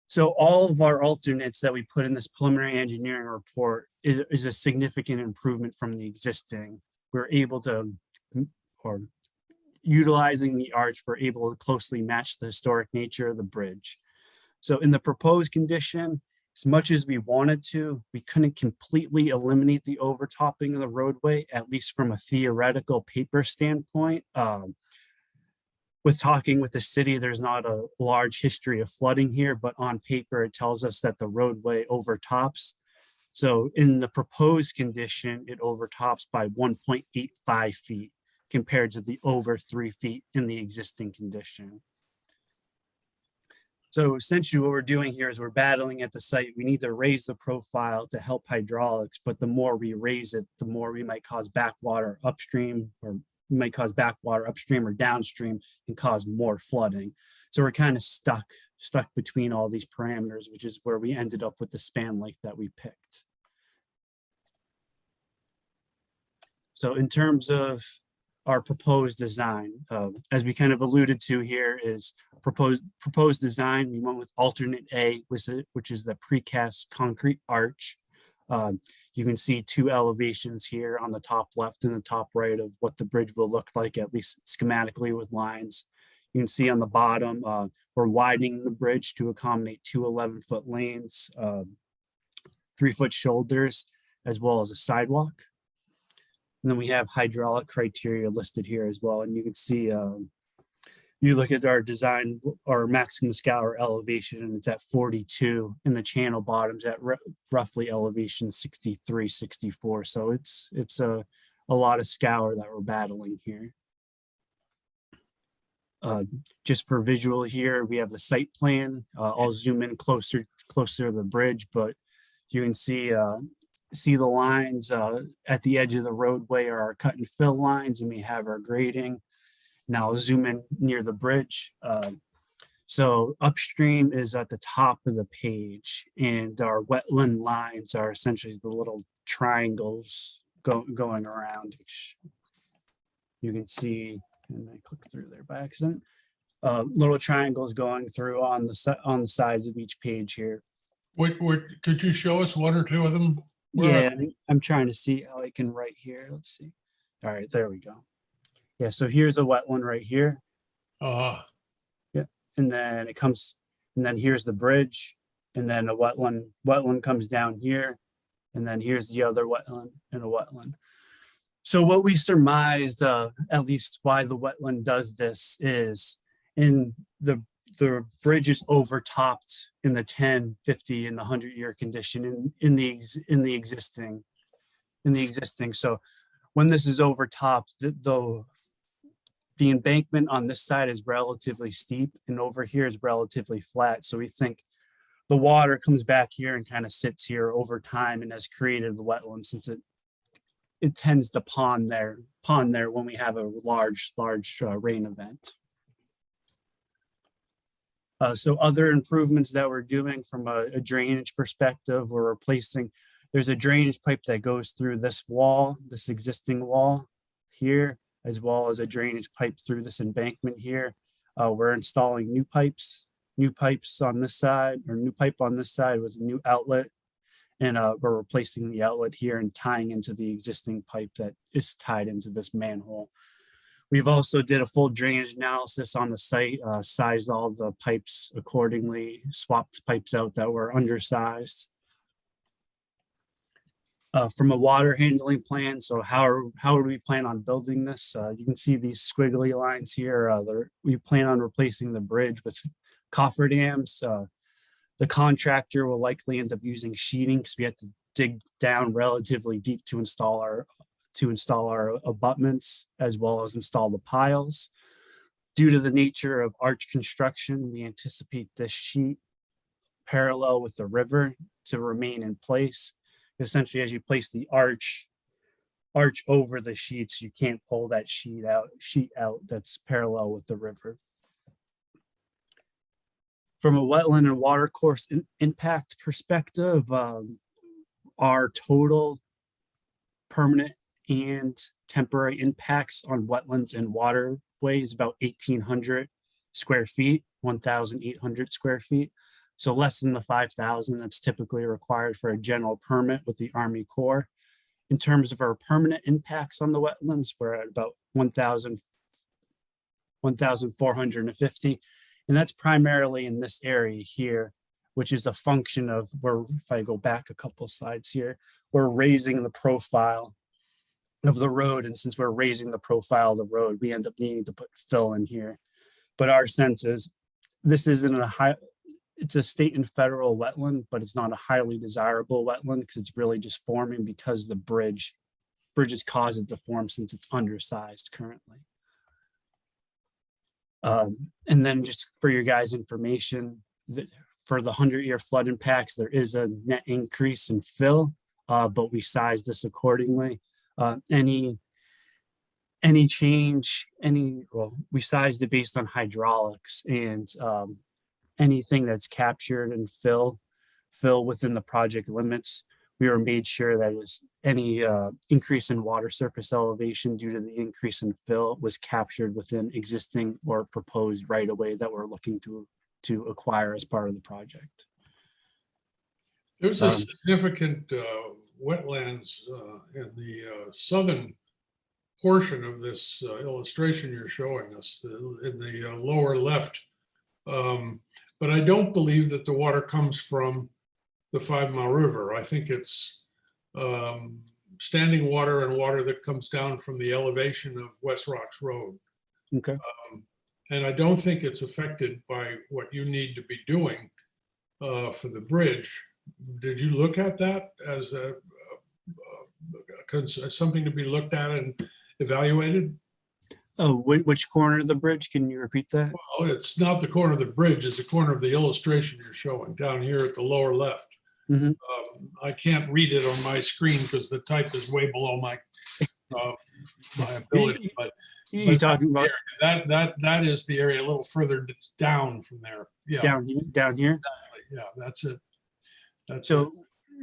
So all of our alternates that we put in this preliminary engineering report is a significant improvement from the existing. We're able to, or utilizing the arch, we're able to closely match the historic nature of the bridge. So in the proposed condition, as much as we wanted to, we couldn't completely eliminate the overtopping of the roadway, at least from a theoretical paper standpoint. With talking with the city, there's not a large history of flooding here, but on paper, it tells us that the roadway overtops. So in the proposed condition, it overtops by 1.85 feet compared to the over 3 feet in the existing condition. So essentially what we're doing here is we're battling at the site. We need to raise the profile to help hydraulics, but the more we raise it, the more we might cause backwater upstream, or we might cause backwater upstream or downstream and cause more flooding. So we're kind of stuck between all these parameters, which is where we ended up with the span length that we picked. So in terms of our proposed design, as we kind of alluded to here, is proposed design. We went with alternate A, which is the precast concrete arch. You can see 2 elevations here on the top left and the top right of what the bridge will look like, at least schematically with lines. You can see on the bottom, we're widening the bridge to accommodate 2 11-foot lanes, 3-foot shoulders, as well as a sidewalk. And then we have hydraulic criteria listed here as well. And you can see, you look at our design, our maximum scour elevation, and it's at 42, and the channel bottoms at roughly elevation 63, 64. So it's a lot of scour that we're battling here. Just for visual here, we have the site plan. I'll zoom in closer to the bridge, but you can see the lines at the edge of the roadway are our cut and fill lines, and we have our grading. Now I'll zoom in near the bridge. So upstream is at the top of the page, and our wetland lines are essentially the little triangles going around, which you can see, and I clicked through there by accident. Little triangles going through on the sides of each page here. Could you show us 1 or 2 of them? Yeah, I'm trying to see how I can write here. Let's see. All right, there we go. Yeah, so here's a wetland right here. Yeah, and then it comes, and then here's the bridge, and then a wetland comes down here, and then here's the other wetland and a wetland. So what we surmised, at least why the wetland does this, is in the bridge is overtopped in the 10, 50, and the 100-year condition in the existing. So when this is overtopped, the embankment on this side is relatively steep and over here is relatively flat. So we think the water comes back here and kind of sits here over time and has created the wetland, since it tends to pond there when we have a large rain event. So other improvements that we're doing from a drainage perspective, we're replacing, there's a drainage pipe that goes through this wall, this existing wall here, as well as a drainage pipe through this embankment here. We're installing new pipes on this side, or new pipe on this side with a new outlet. And we're replacing the outlet here and tying into the existing pipe that is tied into this manhole. We've also did a full drainage analysis on the site, sized all the pipes accordingly, swapped pipes out that were undersized. From a water handling plan, so how do we plan on building this? You can see these squiggly lines here. We plan on replacing the bridge with cofferdams. The contractor will likely end up using sheeting because we have to dig down relatively deep to install our abutments, as well as install the piles. Due to the nature of arch construction, we anticipate this sheet parallel with the river to remain in place. Essentially, as you place the arch over the sheets, you can't pull that sheet out that's parallel with the river. From a wetland and water course impact perspective, our total permanent and temporary impacts on wetlands and waterways about 1,800 square feet, 1,800 square feet. So less than the 5,000 that's typically required for a general permit with the Army Corps. In terms of our permanent impacts on the wetlands, we're at about 1,450. And that's primarily in this area here, which is a function of where, if I go back a couple slides here, we're raising the profile of the road. And since we're raising the profile of the road, we end up needing to put fill in here. But our sense is this isn't it's a state and federal wetland, but it's not a highly desirable wetland because it's really just forming because the bridges cause it to form since it's undersized currently. And then just for your guys' information, for the 100-year flood impacts, there is a net increase in fill, but we sized this accordingly. Any change, we sized it based on hydraulics, and anything that's captured and fill within the project limits, we were made sure that any increase in water surface elevation due to the increase in fill was captured within existing or proposed right-of-way that we're looking to acquire as part of the project. There's a significant wetlands in the southern portion of this illustration you're showing us, in the lower left. But I don't believe that the water comes from the 5 Mile River. I think it's standing water and water that comes down from the elevation of West Rocks Road. Okay. And I don't think it's affected by what you need to be doing for the bridge. Did you look at that as something to be looked at and evaluated? Oh, which corner of the bridge? Can you repeat that? Well, it's not the corner of the bridge, it's the corner of the illustration you're showing down here at the lower left. Mhm. I can't read it on my screen because the type is way below my ability. But You're talking about that is the area a little further down from there. Yeah, down here? exactly. Yeah, that's it.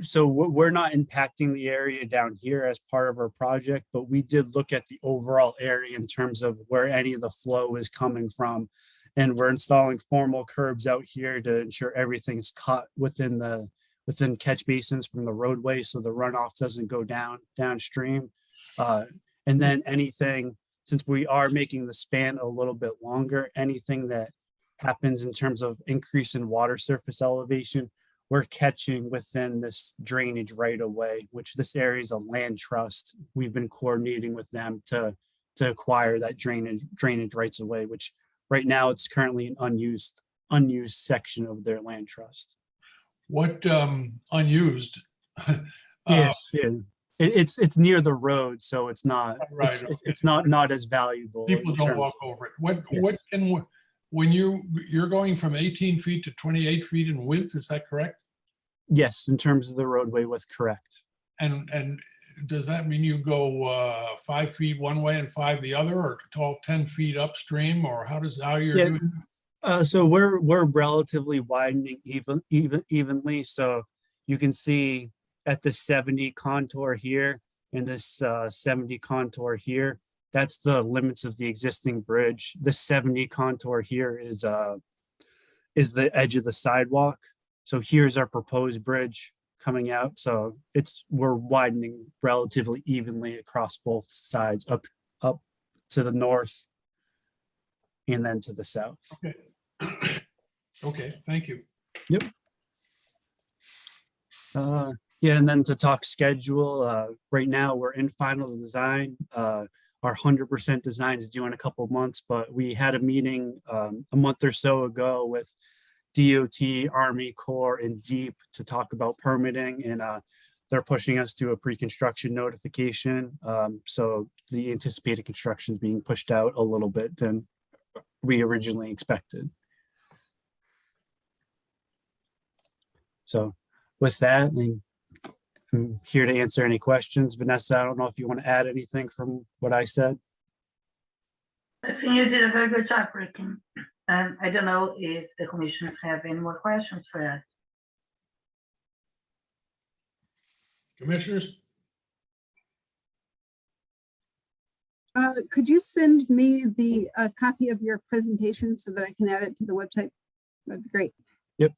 So we're not impacting the area down here as part of our project, but we did look at the overall area in terms of where any of the flow is coming from. And we're installing formal curbs out here to ensure everything's cut within catch basins from the roadway, so the runoff doesn't go downstream. And then anything, since we are making the span a little bit longer, anything that happens in terms of increase in water surface elevation, we're catching within this drainage right away, which this area is a land trust. We've been coordinating with them to acquire that drainage rights away, which right now it's currently an unused section of their land trust. What unused? Yes, yeah. It's near the road, so it's not, Right, it's, okay. it's not as valuable. People in don't terms- walk over it. What Yes. can, when you're going from 18 feet to 28 feet in width, is that correct? Yes, in terms of the roadway width, correct. And does that mean you go 5 feet one way and 5 the other, or all 10 feet upstream, or how you're Yeah. doing? So we're relatively widening evenly. So you can see at the 70 contour here and this 70 contour here, that's the limits of the existing bridge. The 70 contour here is the edge of the sidewalk. So here's our proposed bridge coming out. So we're widening relatively evenly across both sides, up to the north and then to the south. Okay. Okay, thank you. Yeah, and then to talk schedule, right now we're in final design. Our 100% design is due in a couple of months, but we had a meeting a month or so ago with DOT, Army Corps, and DEEP to talk about permitting, and they're pushing us to a pre-construction notification. So the anticipated construction is being pushed out a little bit than we originally expected. So with that, I'm here to answer any questions. Vanessa, I don't know if you want to add anything from what I said. I think you did a very good job, Ricky. I don't know if the commissioners have any more questions for us. Commissioners? Could you send me the copy of your presentation so that I can add it to the website? That'd be great. Yep.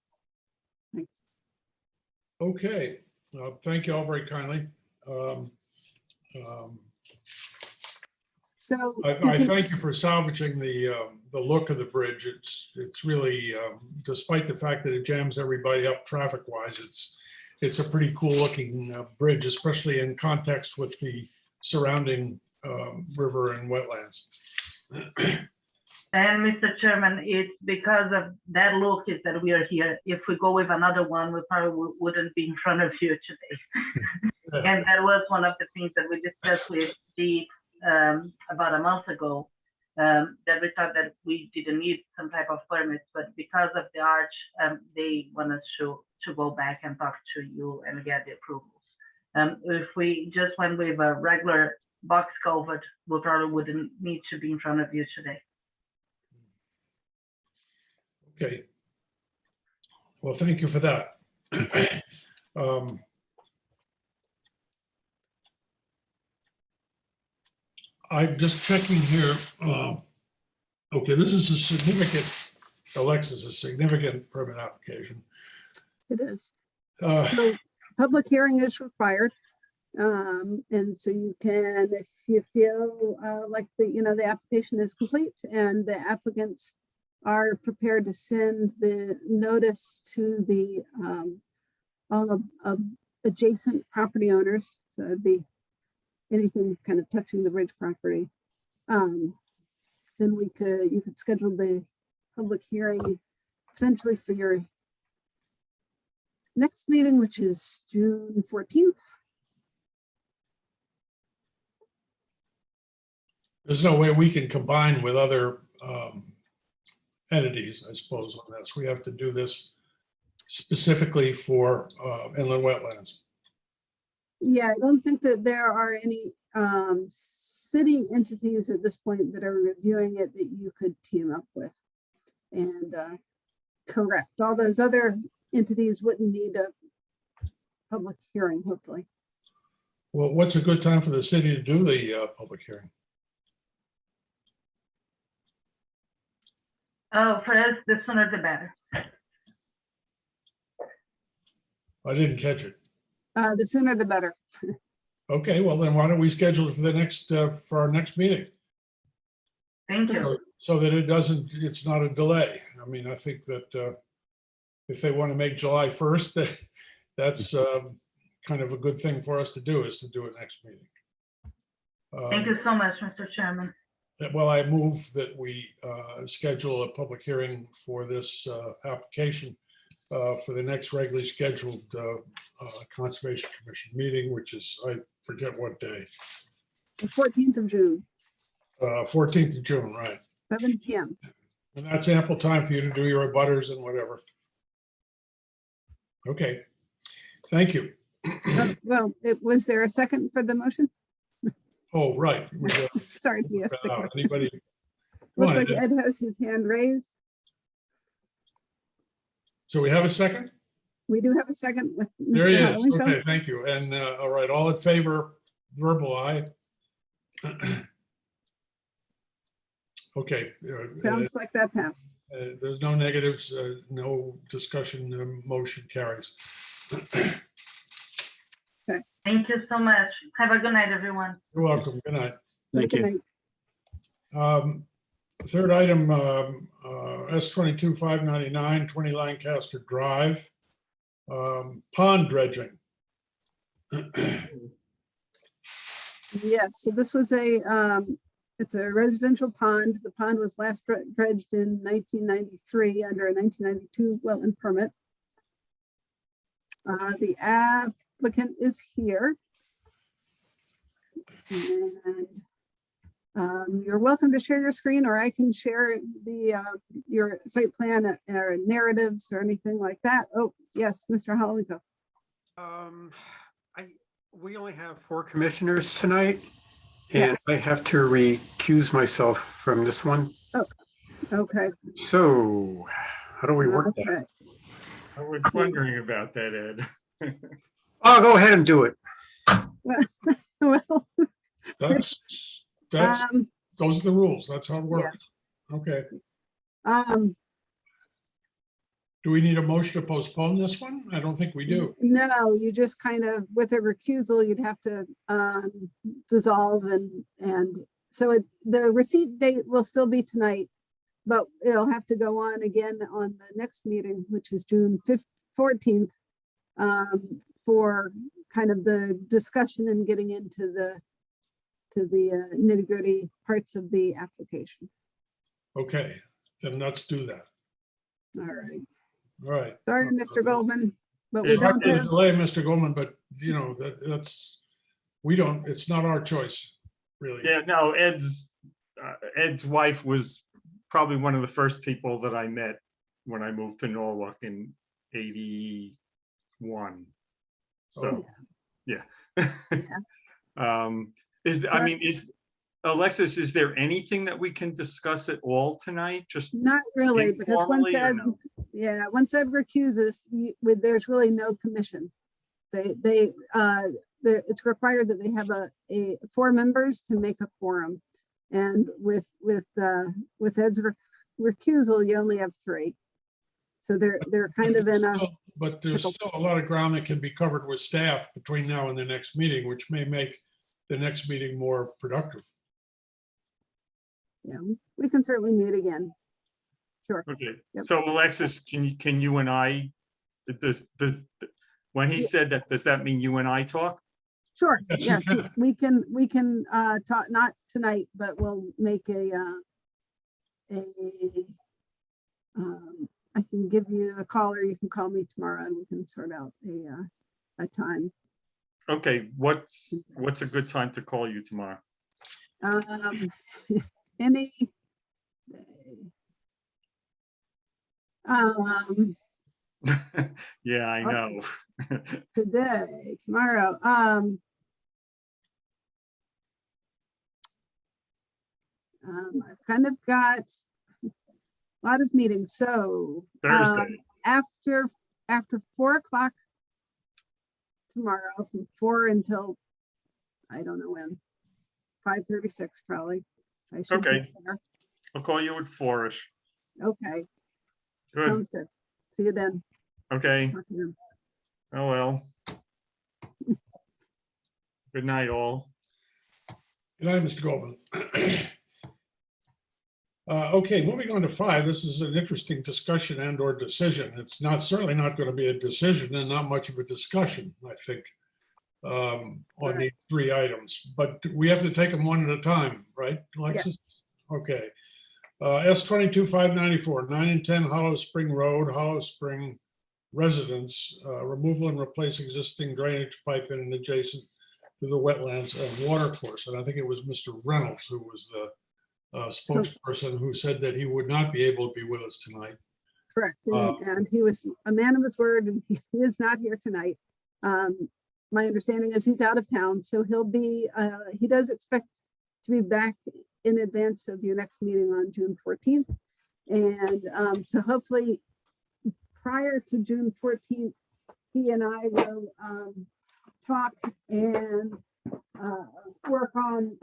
Thanks. Okay, thank you all very kindly. So I thank you for salvaging the look of the bridge. It's really, despite the fact that it jams everybody up traffic-wise, it's a pretty cool looking bridge, especially in context with the surrounding river and wetlands. And Mr. Chairman, it's because of that look is that we are here. If we go with another one, we probably wouldn't be in front of you today. And that was one of the things that we discussed with Deep about a month ago, that we thought that we didn't need some type of permits, but because of the arch, they want us to go back and talk to you and get the approvals. If we just went with a regular box culvert, we probably wouldn't need to be in front of you today. Okay. Well, thank you for that. I'm just checking here. Okay, this is a significant, Alexis, a significant permit application. it is. So public hearing is required. And so you can, if you feel like the application is complete and the applicants are prepared to send the notice to the all of adjacent property owners, so it'd be anything kind of touching the bridge property, then you could schedule the public hearing potentially for your next meeting, which is June 14th. There's no way we can combine with other entities, I suppose, on this. We have to do this specifically for inland wetlands. Yeah, I don't think that there are any city entities at this point that are reviewing it that you could team up with. And correct, all those other entities wouldn't need a public hearing, hopefully. Well, what's a good time for the city to do the public hearing? Oh, for us, the sooner the better. I didn't catch it. The sooner the better. Okay, well then why don't we schedule it for the next, for our next meeting? Thank you. So that it's not a delay. I mean, I think that if they want to make July 1st, that's kind of a good thing for us to do, is to do it next meeting. Thank you so much, Mr. Chairman. Well, I move that we schedule a public hearing for this application for the next regularly scheduled Conservation Commission meeting, which is, I forget what day, The 14th of June, 14th of June, right? 7 PM. And that's ample time for you to do your abutters and whatever. Okay, thank you. Well, was there a second for the motion? Oh, right. Sorry to be a stickler. Anybody? Looks Come on, like Ed. Ed has his hand raised. So we have a second? We do have a second with There he Mr. is. Holloway. Okay, thank you. And all right, all in favor, verbal aye. Okay, Sounds like that passed. there's no negatives, no discussion, motion carries. Thank you so much. Have a good night, everyone. You're welcome. Good night. Thank Good you. night. Third item, S 22-599, 20 Lancaster Drive, pond dredging. Yes, so this was it's a residential pond. The pond was last dredged in 1993 under a 1992 wetland permit. The applicant is here. And you're welcome to share your screen, or I can share your site plan or narratives or anything like that. Oh, yes, Mr. Holloway. We only have 4 commissioners tonight, and Yes. I have to recuse myself from this one. Okay. So how do we work that? Okay. I was wondering about that, Ed. I'll go ahead and do it. Well, That's, those are the rules. That's how it works. Okay. Do we need a motion to postpone this one? I don't think we do. No, you just kind of, with a recusal, you'd have to dissolve and so the receipt date will still be tonight, but it'll have to go on again on the next meeting, which is June 14th, for kind of the discussion and getting into the nitty-gritty parts of the application. Okay, then let's do that. All right. All right. Sorry, Mr. Goldman, but we Sorry don't to have, delay, Mr. Goldman, but you know, it's not our choice, really. Yeah, no, Ed's wife was probably one of the first people that I met when I moved to Norwalk in '81. So, yeah. Is Alexis, is there anything that we can discuss at all tonight? Just not really, because informally or no? once Ed recuses, there's really no commission. It's required that they have a 4 members to make a quorum. And with Ed's recusal, you only have 3. So they're kind of in a. But there's still a lot of ground that can be covered with staff between now and the next meeting, which may make the next meeting more productive. Yeah, we can certainly meet again. Sure. Okay, Yep. so Alexis, can you and I, when he said that, does that mean you and I talk? Sure. Yes, you Yes, can. we can talk, not tonight, but we'll make I can give you a call, or you can call me tomorrow and we can sort out a time. Okay, what's a good time to call you tomorrow? Any day. Yeah, I know. Today, tomorrow. I've kind of got a lot of meetings, so Thursday. after 4 o'clock tomorrow, from 4 until I don't know when, 5:36 probably. I should be Okay. there. I'll call you at 4ish. Okay, Good, sounds good. See you then. okay. Talk to you then. Oh, well. Good night, all. Good night, Mr. Goldman. Okay, moving on to 5. This is an interesting discussion and or decision. It's certainly not going to be a decision and not much of a discussion, I think, on these 3 items. But we have to take them one at a time, right, Alexis? Yes. Okay. S 22-594, 9 and 10 Hollow Spring Road, Hollow Spring residents, removal and replace existing drainage pipe in and adjacent to the wetlands and water course. And I think it was Mr. Reynolds who was the spokesperson who said that he would not be able to be with us tonight. Correct. And he was a man of his word, and he is not here tonight. My understanding is he's out of town, so he'll be, he does expect to be back in advance of your next meeting on June 14th. And so hopefully prior to June 14th, he and I will talk and work on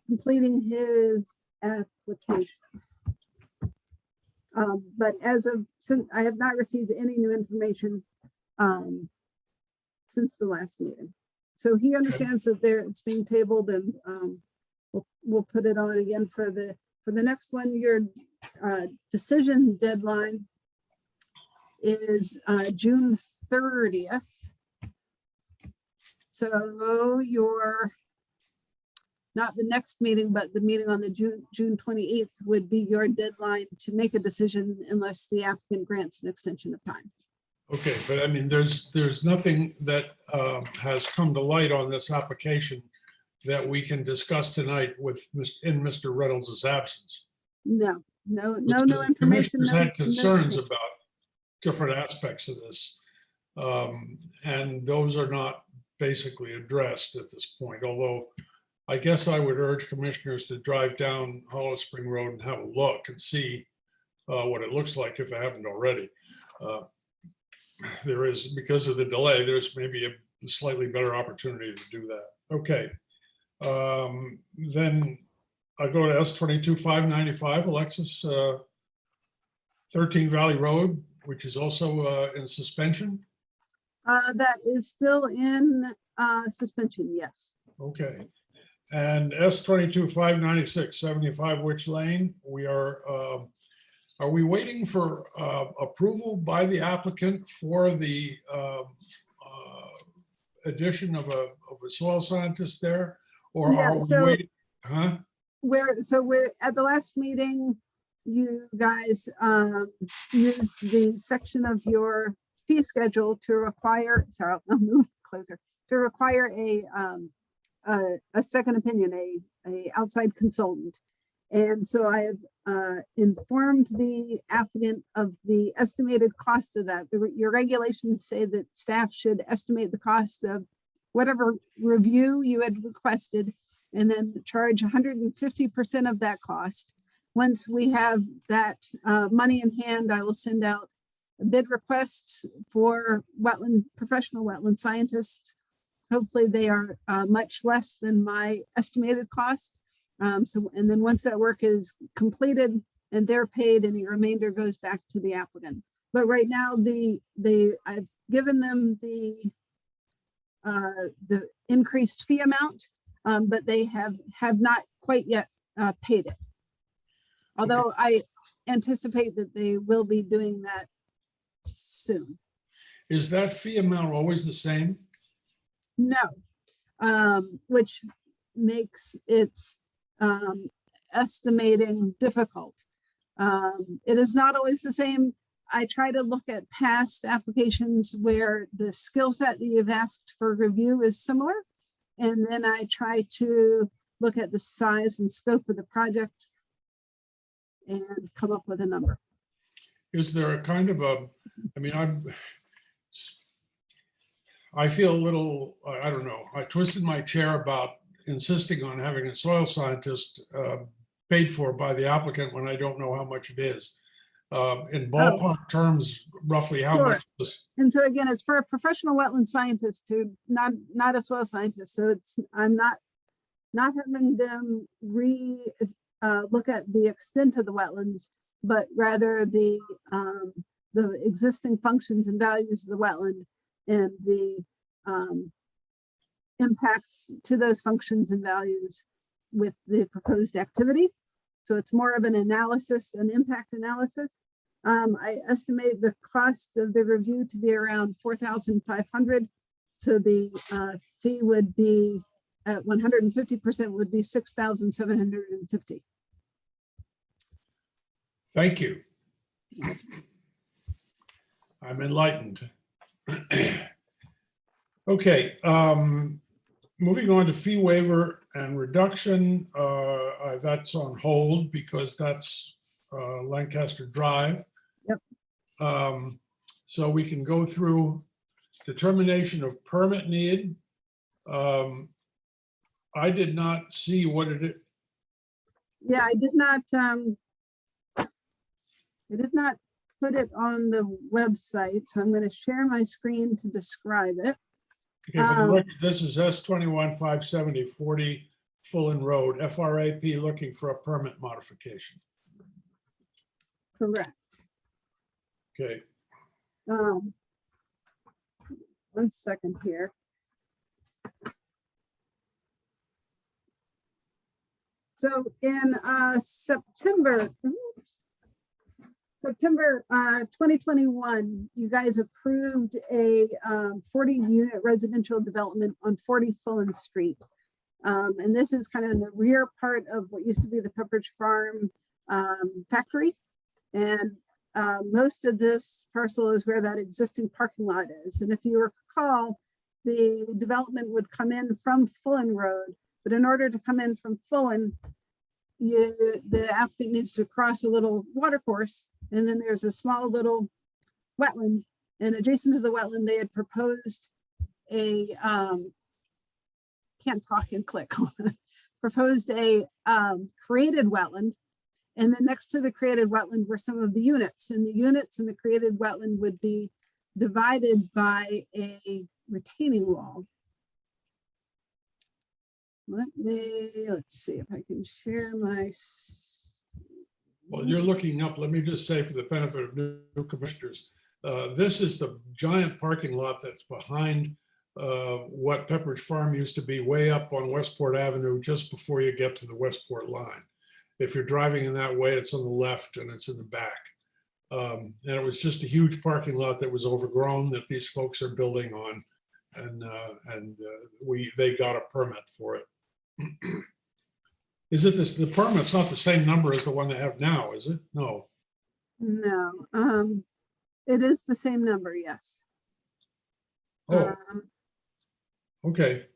completing his application. But since I have not received any new information since the last meeting. So he understands that it's being tabled, and we'll put it on again for the next one. Your decision deadline is June 30th. So not the next meeting, but the meeting on the June 28th would be your deadline to make a decision unless the applicant grants an extension of time. Okay, but I mean, there's nothing that has come to light on this application that we can discuss tonight in Mr. Reynolds' absence. No The new information. commissioners had concerns no. about different aspects of this. And those are not basically addressed at this point, although I guess I would urge commissioners to drive down Hollow Spring Road and have a look and see what it looks like if they haven't already. There is, because of the delay, there's maybe a slightly better opportunity to do that. Okay. Then I go to S22-595, Alexis, 13 Valley Road, which is also in suspension. That is still in suspension, yes. Okay. And S22-596, 75 Witch Lane, are we waiting for approval by the applicant for the addition of a soil scientist there? Or Yeah, are we so waiting? Huh? We're at the last meeting, you guys used the section of your fee schedule to require, sorry, I'll move closer, to require a second opinion, a outside consultant. And so I have informed the applicant of the estimated cost of that. Your regulations say that staff should estimate the cost of whatever review you had requested and then charge 150% of that cost. Once we have that money in hand, I will send out bid requests for professional wetland scientists. Hopefully they are much less than my estimated cost. And then once that work is completed and they're paid, any remainder goes back to the applicant. But right now, I've given them the increased fee amount, but they have not quite yet paid it. Although I anticipate that they will be doing that soon. Is that fee amount always the same? No, which makes its estimating difficult. It is not always the same. I try to look at past applications where the skill set that you've asked for review is similar. And then I try to look at the size and scope of the project and come up with a number. Is there a kind of I feel a little, I don't know, I twisted my chair about insisting on having a soil scientist paid for by the applicant when I don't know how much it is. In ballpark terms, roughly how Sure. much is? And so again, it's for a professional wetland scientist to not a soil scientist. So I'm not having them look at the extent of the wetlands, but rather the existing functions and values of the wetland and the impacts to those functions and values with the proposed activity. So it's more of an analysis, an impact analysis. I estimate the cost of the review to be around $4,500. So the fee would be at 150% would be $6,750. Thank you. I'm enlightened. Okay, moving on to fee waiver and reduction, that's on hold because that's Lancaster Drive. Yep. So we can go through determination of permit need. I did not see what it is. Yeah, I did not put it on the website, so I'm going to share my screen to describe it. Okay, for the record, this is S21 570 40 Fullen Road, FRAP looking for a permit modification. Correct. Okay, 1 second here. So in September 2021, you guys approved a 40-unit residential development on 40 Fullen Street. And this is kind of in the rear part of what used to be the Pepperidge Farm factory. And most of this parcel is where that existing parking lot is. And if you recall, the development would come in from Fullen Road, but in order to come in from Fullen, the applicant needs to cross a little water course, and then there's a small little wetland, and adjacent to the wetland, they had proposed a can't talk and click proposed a created wetland, and then next to the created wetland were some of the units, and the units in the created wetland would be divided by a retaining wall. Let's see if I can share my. well, you're looking up, let me just say for the benefit of new commissioners, this is the giant parking lot that's behind what Pepperidge Farm used to be, way up on Westport Avenue, just before you get to the Westport line. If you're driving in that way, it's on the left and it's in the back. And it was just a huge parking lot that was overgrown that these folks are building on. And they got a permit for it. Is it this, the permit's not the same number as the one they have now, is it? No. No, it is the same number, yes. Oh, okay.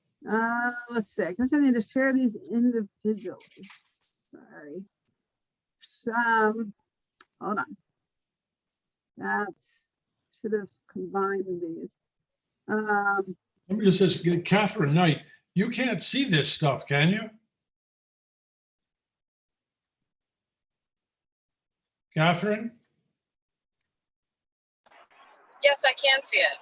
Let's see, I guess I need to share these individually. Sorry. Hold on. That's, should have combined these. Let me just say, Catherine Knight, you can't see this stuff, can you? Catherine, Yes, I can see it.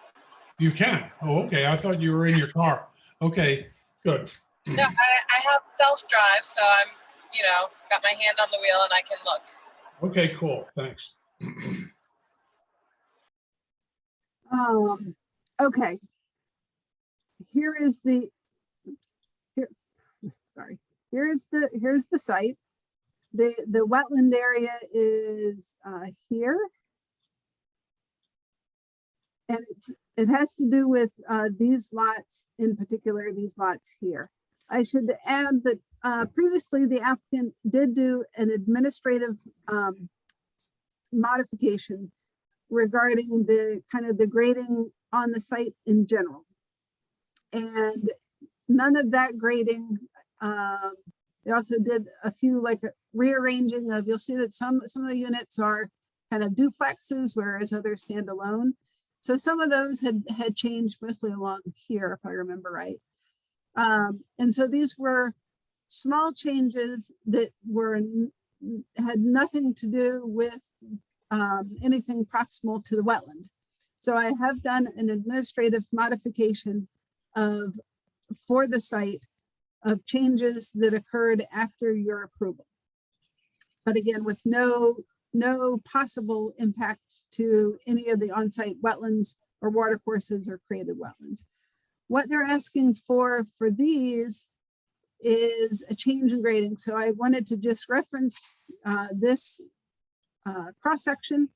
you can. Oh, okay. I thought you were in your car. Okay, good. No, I have self-drive, so I'm, got my hand on the wheel and I can look. Okay, cool. Thanks. Okay. Here is the, sorry. Here's the site. The wetland area is here. And it has to do with these lots, in particular, these lots here. I should add that previously the applicant did do an administrative modification regarding the kind of the grading on the site in general. And none of that grading, they also did a few like rearranging of, you'll see that some of the units are kind of duplexes, whereas others stand alone. So some of those had changed mostly along here, if I remember right. And so these were small changes that had nothing to do with anything proximal to the wetland. So I have done an administrative modification for the site of changes that occurred after your approval. But again, with no possible impact to any of the on-site wetlands or water courses or created wetlands. What they're asking for these is a change in grading. So I wanted to just reference this cross-section,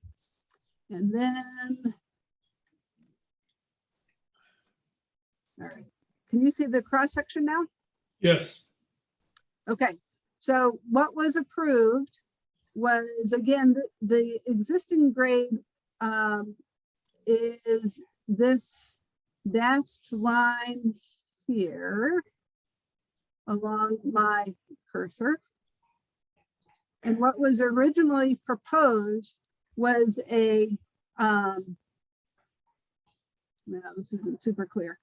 and then, all right, can you see the cross-section now? Yes. Okay, so what was approved was, again, the existing grade is this dashed line here along my cursor. And what was originally proposed was a, no, this isn't super clear,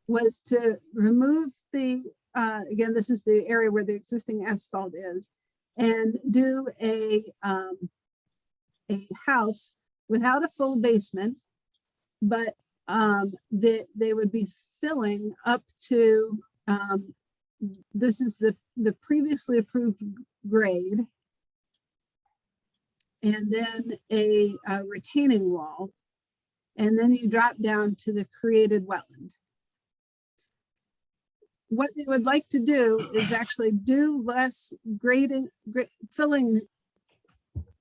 was to remove the, again, this is the area where the existing asphalt is, and do a house without a full basement, but they would be filling up to, this is the previously approved grade, and then a retaining wall, and then you drop down to the created wetland. What they would like to do is actually do less grading, filling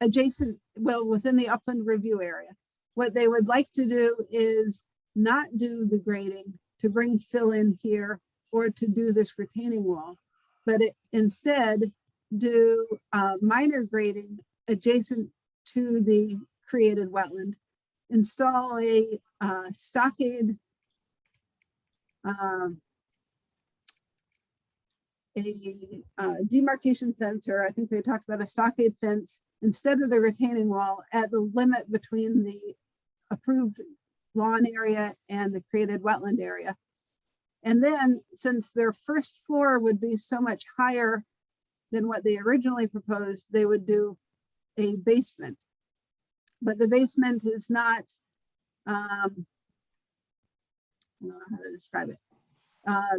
adjacent, well, within the upland review area. What they would like to do is not do the grading to bring fill in here or to do this retaining wall, but instead do minor grading adjacent to the created wetland, install a stockade, a demarcation fence, or I think they talked about a stockade fence instead of the retaining wall at the limit between the approved lawn area and the created wetland area. And then, since their first floor would be so much higher than what they originally proposed, they would do a basement. But the basement is not, I don't know how to describe it.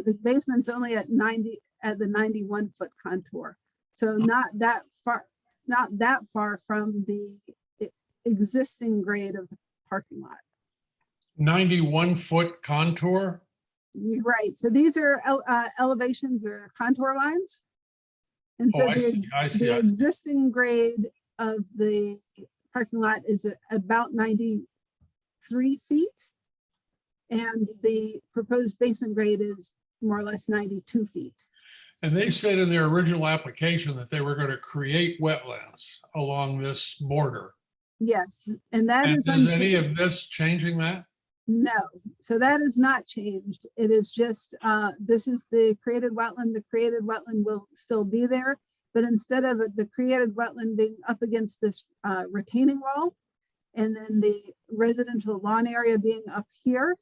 The basement's only at 90, at the 91-foot contour. So not that far from the existing grade of the parking lot. 91-foot contour? You're right. So these are elevations or contour lines. And so the existing grade of the parking lot is at about 93 feet. And the proposed basement grade is more or less 92 feet. And they said in their original application that they were going to create wetlands along this border. Yes, and that And is is any unchanged. of this changing that? No, so that is not changed. It is just, this is the created wetland. The created wetland will still be there, but instead of the created wetland being up against this retaining wall, and then the residential lawn area being up here,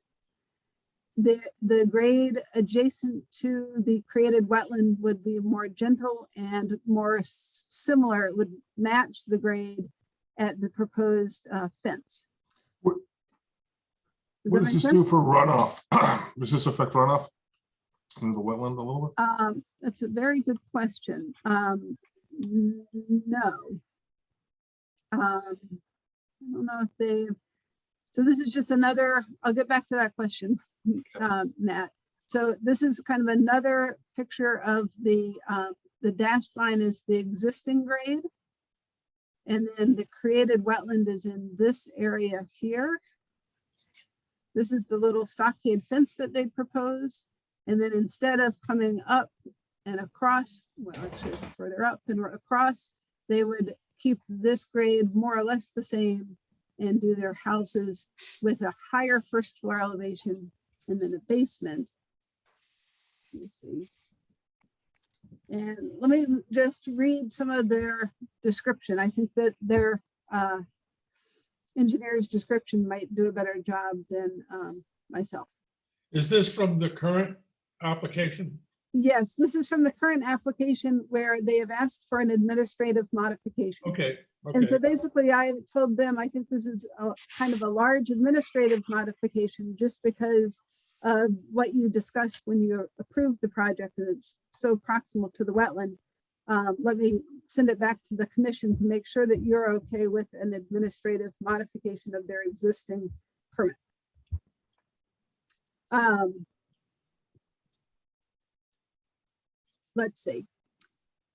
the grade adjacent to the created wetland would be more gentle and more similar. It would match the grade at the proposed fence. What does this do for runoff? Does this affect runoff in the wetland a little bit? That's a very good question. No. I don't know if they've, so this is just another, I'll get back to that question, Matt. So this is kind of another picture of the dashed line is the existing grade. And then the created wetland is in this area here. This is the little stockade fence that they propose. And then instead of coming up and across, well, actually further up and across, they would keep this grade more or less the same and do their houses with a higher first floor elevation and then a basement. Let me see. And let me just read some of their description. I think that their engineer's description might do a better job than myself. Is this from the current application? Yes, this is from the current application where they have asked for an administrative modification. Okay. And so Okay. basically I told them, I think this is a kind of a large administrative modification just because of what you discussed when you approved the project and it's so proximal to the wetland. Let me send it back to the commission to make sure that you're okay with an administrative modification of their existing permit. Let's see.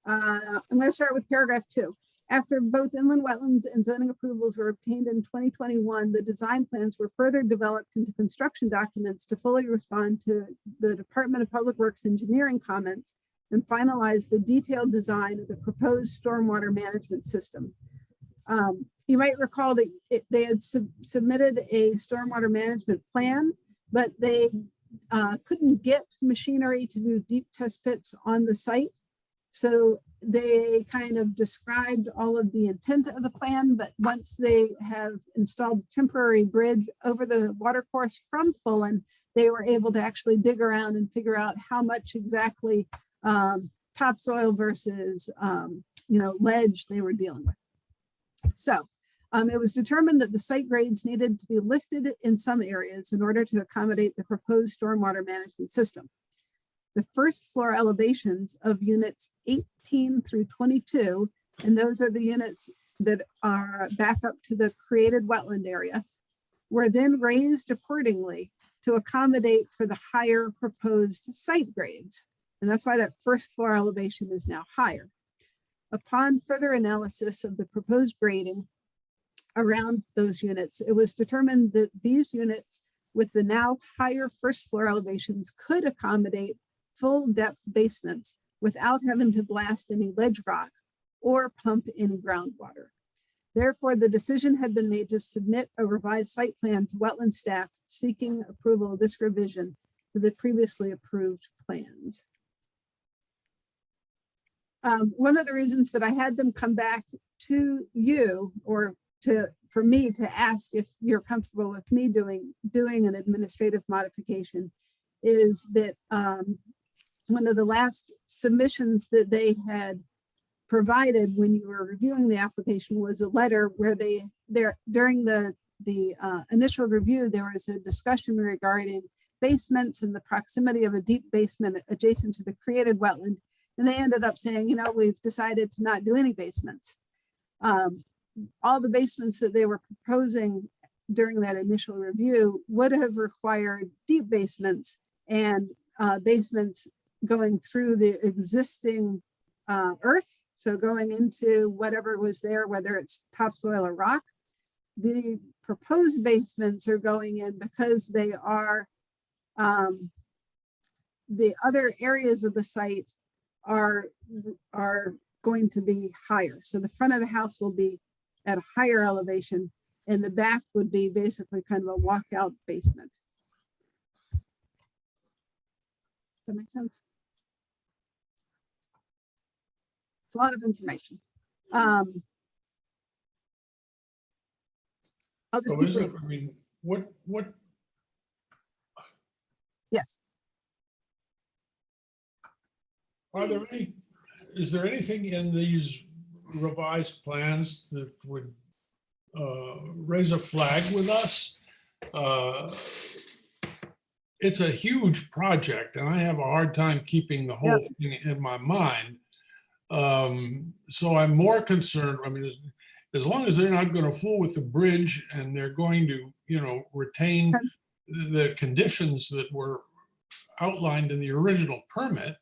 I'm going to start with paragraph 2. After both inland wetlands and zoning approvals were obtained in 2021, the design plans were further developed into construction documents to fully respond to the Department of Public Works engineering comments and finalize the detailed design of the proposed stormwater management system. you might recall that they had submitted a stormwater management plan, but they couldn't get machinery to do deep test pits on the site. So they kind of described all of the intent of the plan, but once they have installed a temporary bridge over the watercourse from Fullen, they were able to actually dig around and figure out how much exactly topsoil versus ledge they were dealing with. So it was determined that the site grades needed to be lifted in some areas in order to accommodate the proposed stormwater management system. The first floor elevations of units 18 through 22, and those are the units that are back up to the created wetland area, were then raised accordingly to accommodate for the higher proposed site grades. And that's why that first floor elevation is now higher. Upon further analysis of the proposed grading around those units, it was determined that these units with the now higher first floor elevations could accommodate full depth basements without having to blast any ledge rock or pump any groundwater. Therefore, the decision had been made to submit a revised site plan to wetland staff seeking approval of this revision to the previously approved plans. One of the reasons that I had them come back to you or for me to ask if you're comfortable with me doing an administrative modification is that one of the last submissions that they had provided when you were reviewing the application was a letter where during the initial review, there was a discussion regarding basements and the proximity of a deep basement adjacent to the created wetland. And they ended up saying, we've decided to not do any basements. All the basements that they were proposing during that initial review would have required deep basements and basements going through the existing earth. So going into whatever was there, whether it's topsoil or rock. The proposed basements are going in because they are, the other areas of the site are going to be higher. So the front of the house will be at a higher elevation and the back would be basically kind of a walkout basement. Does that make sense? It's a lot of information. I'll just keep reading. I mean, what? Yes. Is there anything in these revised plans that would raise a flag with us? It's a huge project and I have a hard time keeping the whole thing in my mind. So I'm more concerned, I mean, as long as they're not going to fool with the bridge and they're going to, retain the conditions that were outlined in the original permit,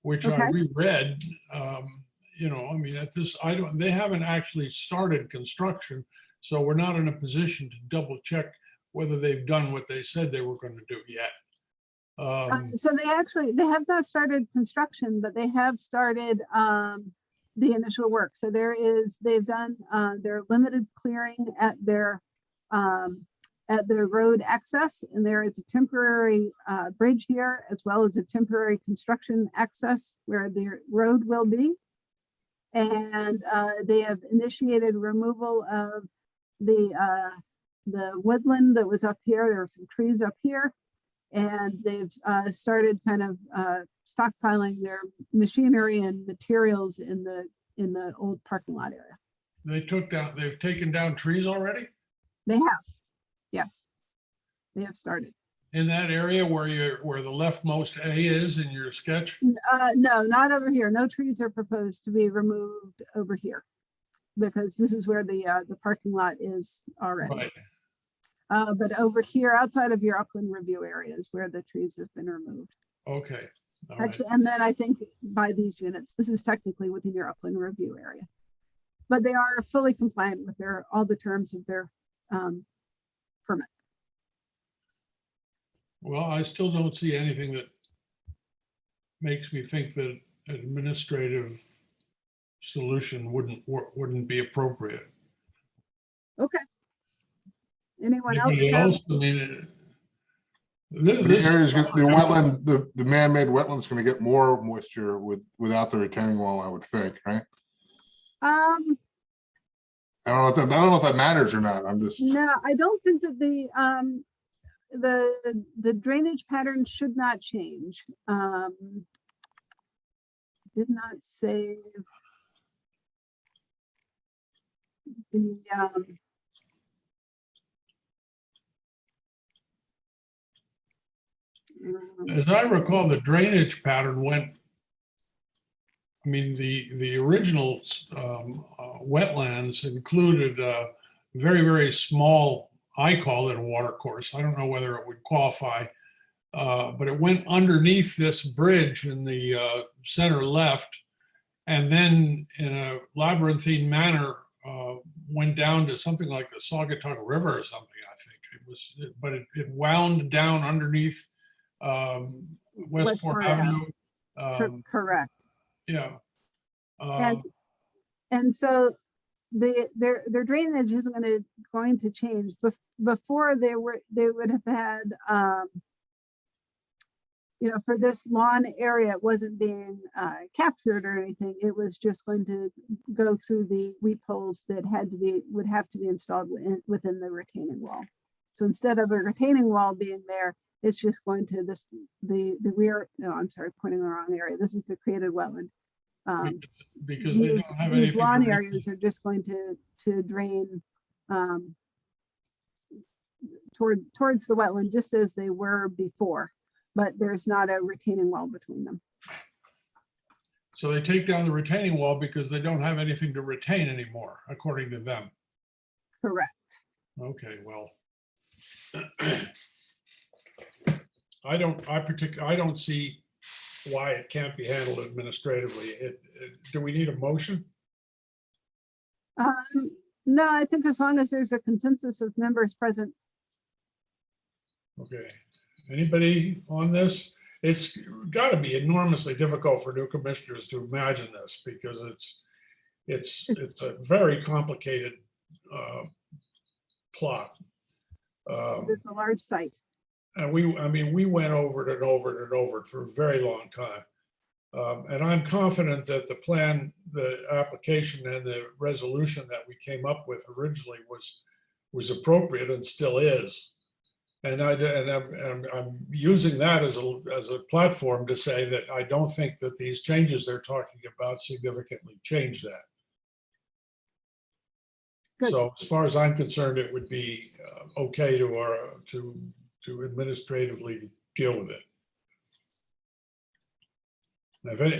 which I reread, I mean, they haven't actually started construction. So we're not in a position to double check whether they've done what they said they were going to do yet. So they have not started construction, but they have started the initial work. So they've done their limited clearing at their road access, and there is a temporary bridge here, as well as a temporary construction access where the road will be. And they have initiated removal of the woodland that was up here. There were some trees up here. And they've started kind of stockpiling their machinery and materials in the old parking lot area. They've taken down trees already? They have, yes, they have started. In that area where the leftmost A is in your sketch? No, not over here. No trees are proposed to be removed over here because this is where the parking lot is already. Right. But over here, outside of your upland review areas where the trees have been removed. Okay. All Actually, and then I think by these units, this is technically within your upland review area. But they are fully compliant with all the terms of their permit. Well, I still don't see anything that makes me think that an administrative solution wouldn't be appropriate. Okay. Anyone else Anybody have? else? I mean, The this area's, the wetland, the man-made wetland's gonna get more moisture without the retaining wall, I would think, right? Um, I don't know if that matters or not. I'm just, no, I don't think that the drainage pattern should not change. Did not save the as I recall, the drainage pattern went, I mean, the original wetlands included a very, very small, I call it a water course. I don't know whether it would qualify, but it went underneath this bridge in the center left, and then in a labyrinthine manner went down to something like the Saugatuck River or something, I think. It was, but it wound down underneath Westport Avenue. correct. Yeah. And so their drainage isn't going to change. Before they would have had for this lawn area, it wasn't being captured or anything. It was just going to go through the weep holes that would have to be installed within the retaining wall. So instead of a retaining wall being there, it's just going to the rear. No, I'm sorry, pointing the wrong area. This is the created wetland. Because they don't have these anything. lawn areas are just going to drain towards the wetland, just as they were before, but there's not a retaining wall between them. So they take down the retaining wall because they don't have anything to retain anymore, according to them. Correct. Okay, well, I don't see why it can't be handled administratively. Do we need a motion? No, I think as long as there's a consensus of members present. Okay, anybody on this? It's got to be enormously difficult for new commissioners to imagine this, because it's a very complicated plot. It's a large site. And we went over it and over it and over it for a very long time. And I'm confident that the plan, the application and the resolution that we came up with originally was appropriate and still is. And I'm using that as a platform to say that I don't think that these changes they're talking about significantly change that. Good. So as far as I'm concerned, it would be okay to administratively deal with it.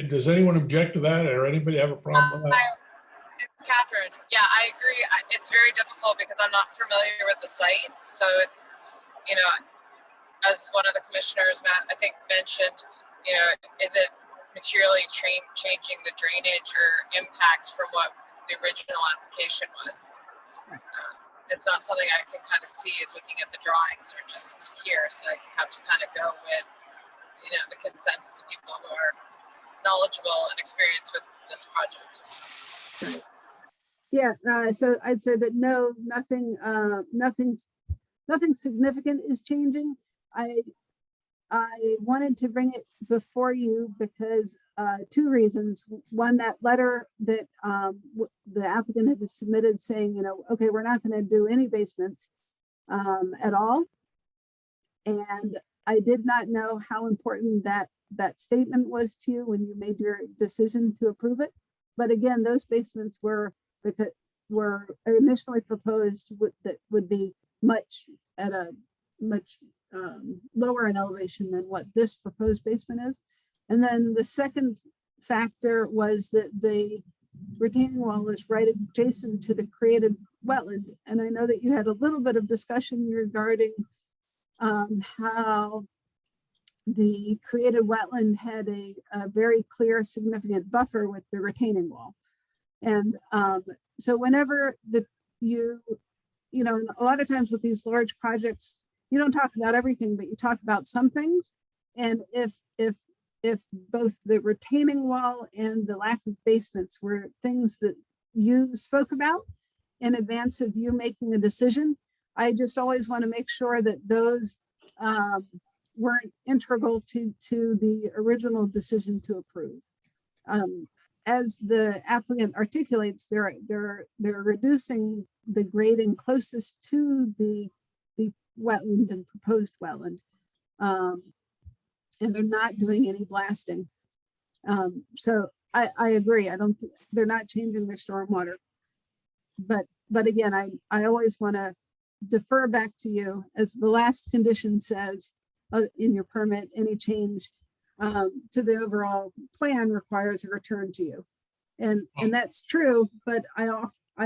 Does anyone object to that, or anybody have a problem with that? It's Catherine. Yeah, I agree. It's very difficult because I'm not familiar with the site. So it's, as one of the commissioners, Matt, I think mentioned, is it materially changing the drainage or impacts from what the original application was? It's not something I can kind of see looking at the drawings or just here. So I have to kind of go with, the consensus of people who are knowledgeable and experienced with this project. Right. Yeah, so I'd say that no, nothing significant is changing. I wanted to bring it before you because two reasons. One, that letter that the applicant had submitted saying, okay, we're not going to do any basements at all. And I did not know how important that statement was to you when you made your decision to approve it. But again, those basements were initially proposed that would be much lower in elevation than what this proposed basement is. And then the second factor was that the retaining wall is right adjacent to the created wetland. And I know that you had a little bit of discussion regarding how the created wetland had a very clear, significant buffer with the retaining wall. And so whenever a lot of times with these large projects, you don't talk about everything, but you talk about some things. And if both the retaining wall and the lack of basements were things that you spoke about, in advance of you making a decision. I just always want to make sure that those weren't integral to the original decision to approve. As the applicant articulates, they're reducing the grading closest to the wetland and proposed wetland, and they're not doing any blasting. So I agree. They're not changing their stormwater, but again, I always want to defer back to you, as the last condition says in your permit. Any change to the overall plan requires a return to you, and that's true. But I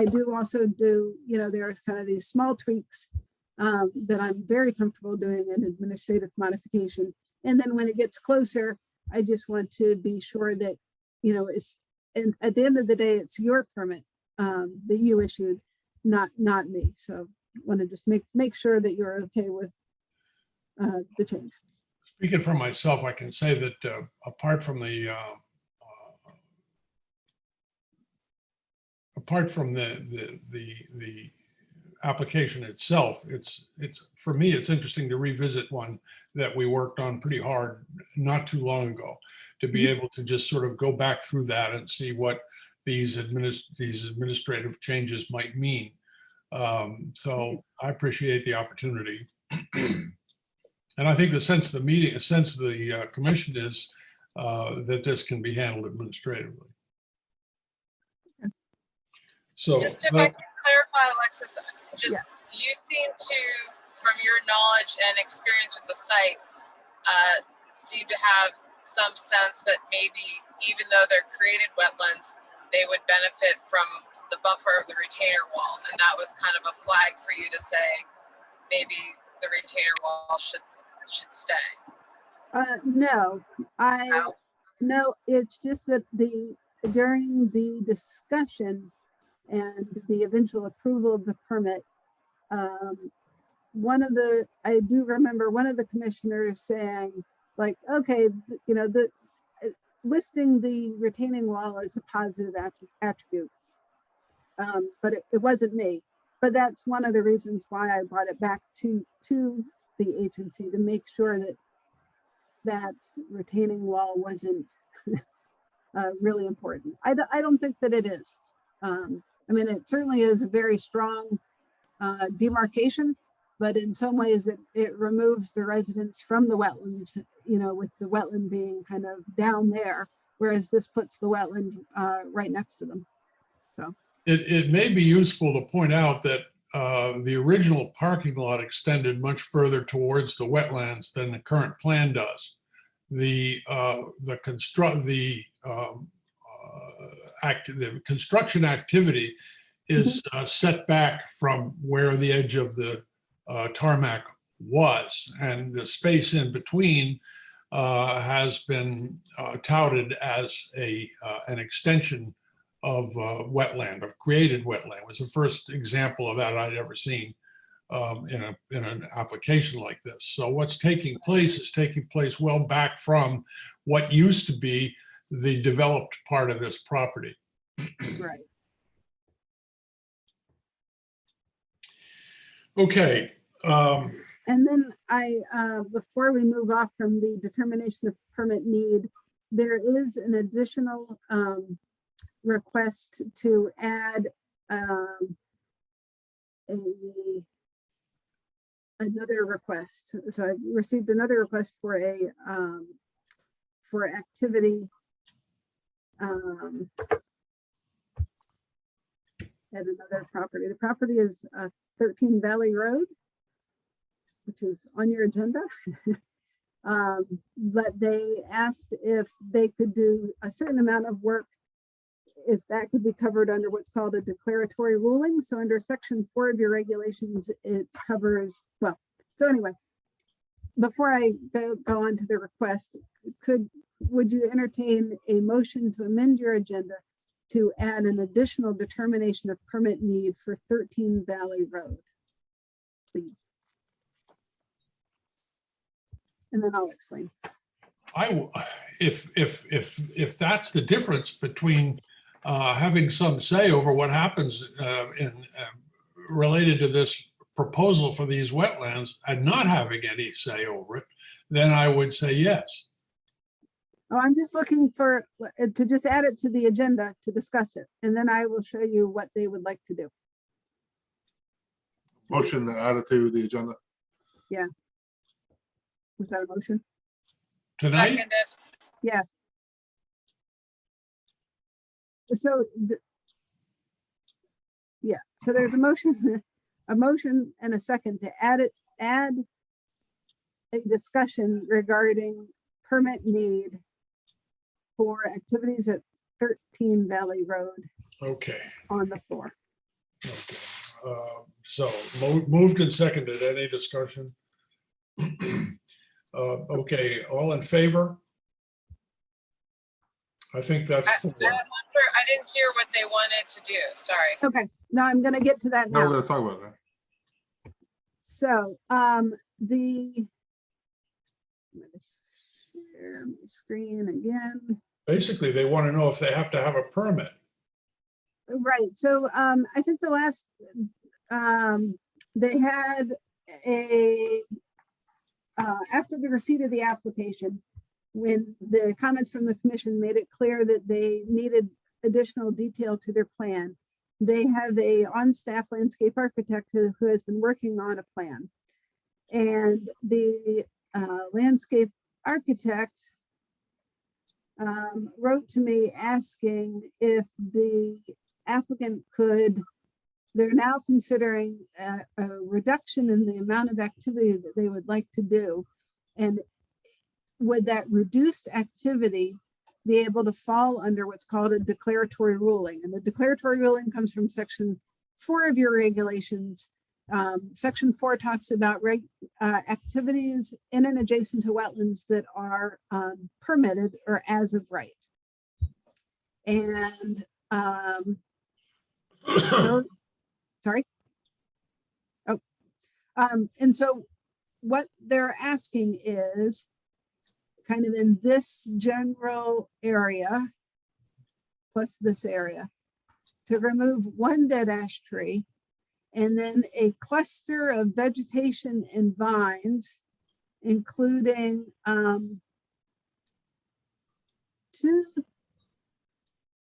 do also do, there's kind of these small tweaks that I'm very comfortable doing in administrative modification, and then when it gets closer, I just want to be sure that it's, and at the end of the day, it's your permit that you issued, not me. So want to just make sure that you're okay with the change. Speaking for myself, I can say that apart from the application itself, it's for me, it's interesting to revisit one that we worked on pretty hard not too long ago, to be able to just sort of go back through that and see what these administrative changes might mean. So I appreciate the opportunity. And I think the sense of the commission is that this can be handled administratively. So Just if I can clarify, Alexis, just Yes. you seem to, from your knowledge and experience with the site, seem to have some sense that maybe even though they're created wetlands, they would benefit from the buffer of the retainer wall, and that was kind of a flag for you to say maybe the retainer wall should stay. No, no, it's just that during the discussion and the eventual approval of the permit, I do remember one of the commissioners saying, like, okay, listing the retaining wall as a positive attribute. But it wasn't me. But that's one of the reasons why I brought it back to the agency, to make sure that retaining wall wasn't really important. I don't think that it is. I mean, it certainly is a very strong demarcation, but in some ways it removes the residents from the wetlands, with the wetland being kind of down there, whereas this puts the wetland right next to them. So it may be useful to point out that the original parking lot extended much further towards the wetlands than the current plan does. The construction activity is set back from where the edge of the tarmac was, and the space in between has been touted as an extension of wetland, of created wetland. It was the first example of that I'd ever seen in an application like this. So what's taking place is taking place well back from what used to be the developed part of this property. right. Okay. And then before we move off from the determination of permit need, there is an additional request to add another request. So I received another request for activity at another property. The property is 13 Valley Road, which is on your agenda. But they asked if they could do a certain amount of work, if that could be covered under what's called a declaratory ruling. So under section 4 of your regulations, it covers, well, so anyway, before I go on to the request, would you entertain a motion to amend your agenda to add an additional determination of permit need for 13 Valley Road, please? And then I'll explain. If that's the difference between having some say over what happens related to this proposal for these wetlands and not having any say over it, then I would say yes. Oh, I'm just looking for, to just add it to the agenda to discuss it, and then I will show you what they would like to do. Motion to add it to the agenda. Was that a motion? Tonight, Seconded. Yes. So, yeah, so there's a motion, and a second to add a discussion regarding permit need for activities at 13 Valley Road okay. on the floor. Okay. So moved and seconded. Any discussion? Okay, all in favor? I think that's I 4. didn't hear what they wanted to do. Sorry. Okay, now I'm gonna get to that No, we're now. gonna talk about that. So, I'm gonna share my screen again. Basically, they want to know if they have to have a permit. Right, so, I think the last, they had after the receipt of the application, when the comments from the commission made it clear that they needed additional detail to their plan, they have a on-staff landscape architect who has been working on a plan. And the landscape architect wrote to me asking if the applicant could, they're now considering a reduction in the amount of activity that they would like to do. And would that reduced activity be able to fall under what's called a declaratory ruling? And the declaratory ruling comes from section 4 of your regulations. Section 4 talks about activities in and adjacent to wetlands that are permitted or as of right. And sorry. Oh, and so what they're asking is kind of in this general area, plus this area, to remove one dead ash tree and then a cluster of vegetation and vines, including 2,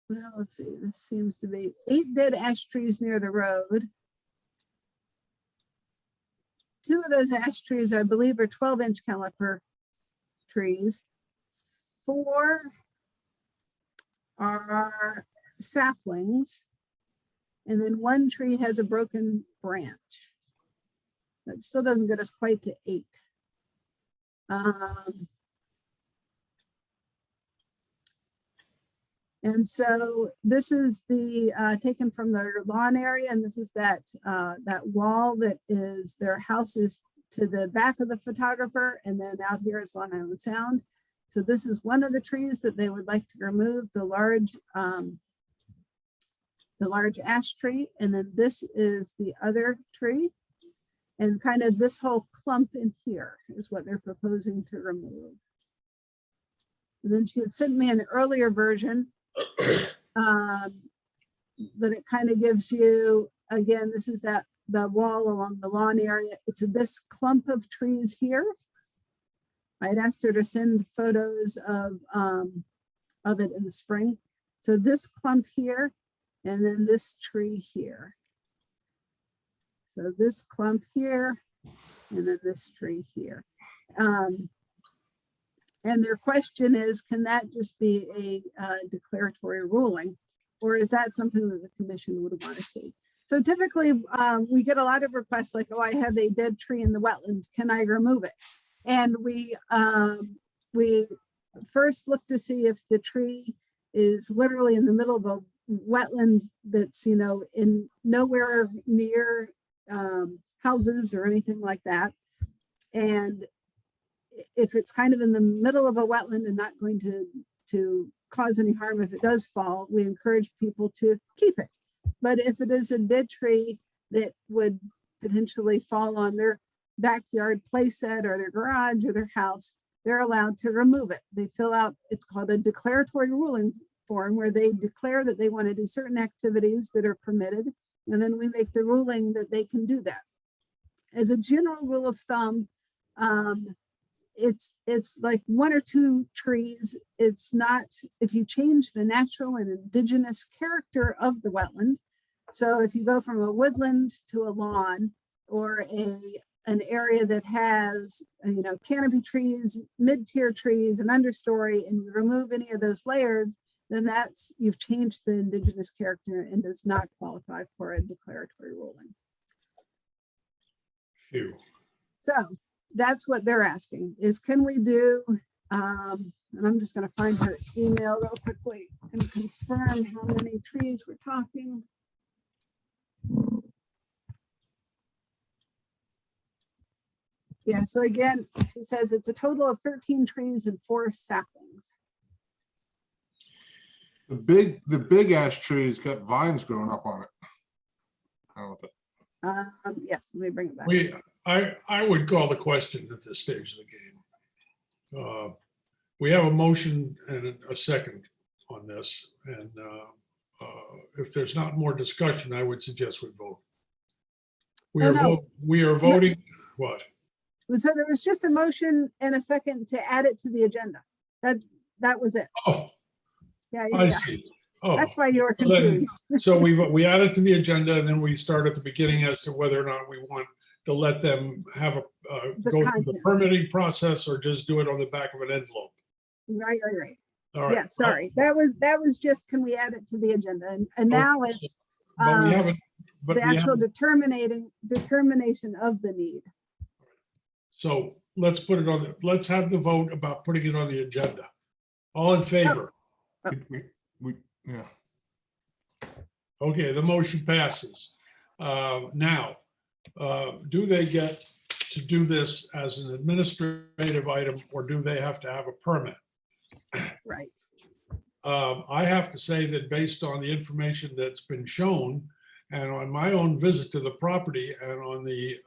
well, let's see, this seems to be 8 dead ash trees near the road. 2 of those ash trees, I believe, are 12-inch caliper trees. 4 are saplings. And then 1 tree has a broken branch. That still doesn't get us quite to 8. And so this is the taken from their lawn area, and this is that wall that is their house is to the back of the photographer, and then out here is Long Island Sound. So this is one of the trees that they would like to remove, the large ash tree, and then this is the other tree, and kind of this whole clump in here is what they're proposing to remove. And then she had sent me an earlier version, but it kind of gives you, again, this is the wall along the lawn area. It's this clump of trees here. I had asked her to send photos of it in the spring. So this clump here, and then this tree here. So this clump here, and then this tree here. And their question is, can that just be a declaratory ruling? Or is that something that the commission would want to see? So typically we get a lot of requests like, oh, I have a dead tree in the wetland, can I remove it? And we first look to see if the tree is literally in the middle of a wetland that's, you know, in nowhere near houses or anything like that. And if it's kind of in the middle of a wetland and not going to cause any harm if it does fall, we encourage people to keep it. But if it is a dead tree that would potentially fall on their backyard playset or their garage or their house, they're allowed to remove it. They fill out, it's called a declaratory ruling form where they declare that they want to do certain activities that are permitted, and then we make the ruling that they can do that. As a general rule of thumb, it's like 1 or 2 trees. It's not, if you change the natural and indigenous character of the wetland. So if you go from a woodland to a lawn, or an area that has, you know, canopy trees, mid-tier trees, and understory, and you remove any of those layers, then that's, you've changed the indigenous character and does not qualify for a declaratory ruling. Phew. So that's what they're asking is, can we do, and I'm just going to find her email real quickly and confirm how many trees we're talking. Yeah, so again, she says it's a total of 13 trees and 4 saplings. The big ash tree's got vines growing up on it. I don't know. Yes, let me bring it back. I would call the question at this stage of the game. We have a motion and a second on this, and if there's not more discussion, I would suggest we vote. We are voting, what? So there was just a motion and a second to add it to the agenda. That was it. Oh, Yeah, I yeah. see. Oh, That's why you were so then- confused. so we add it to the agenda, and then we start at the beginning as to whether or not we want to let them have The go through the content. permitting process, or just do it on the back of an envelope. Right. All right. Yeah, sorry. That was just, can we add it to the agenda? And now it's But we haven't, but the we actual haven't, determination of the need. so let's put it on, let's have the vote about putting it on the agenda. All in favor? Yeah. Okay, the motion passes. Now, do they get to do this as an administrative item, or do they have to have a permit? Right. I have to say that based on the information that's been shown, and on my own visit to the property, and on the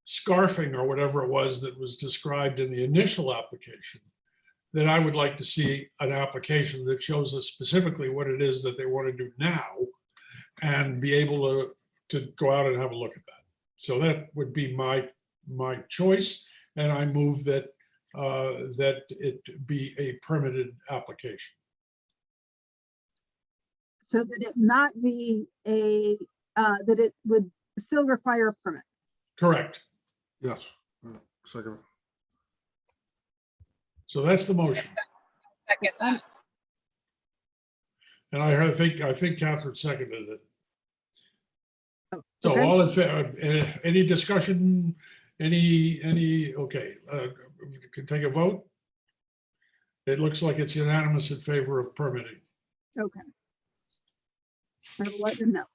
scarfing or whatever it was that was described in the initial application, that I would like to see an application that shows us specifically what it is that they want to do now, and be able to go out and have a look at that. So that would be my choice, and I move that that it be a permitted application. So that it not be that it would still require a permit. Correct. Yes. Second. So that's the motion. Second that. And I think Catherine seconded it. Oh, So okay. all in favor, any discussion, okay, you can take a vote. It looks like it's unanimous in favor of permitting. Okay. I will let them know.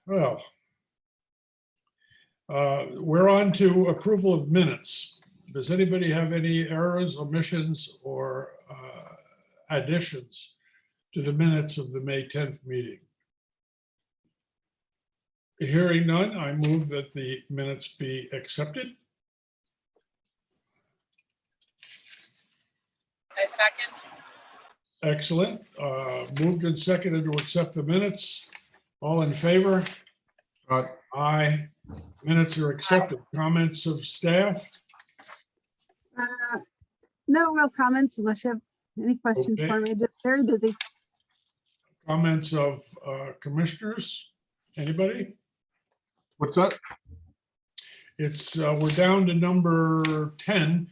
Well, we're on to approval of minutes. Does anybody have any errors, omissions, or additions to the minutes of the May 10th meeting? Hearing none, I move that the minutes be accepted. I second. Excellent. Moved and seconded to accept the minutes. All in favor? Right. Aye. Minutes are accepted. Comments of staff? No real comments unless you have any questions Okay. for me. Just very busy. Comments of commissioners? Anybody? What's that? It's, we're down to number 10.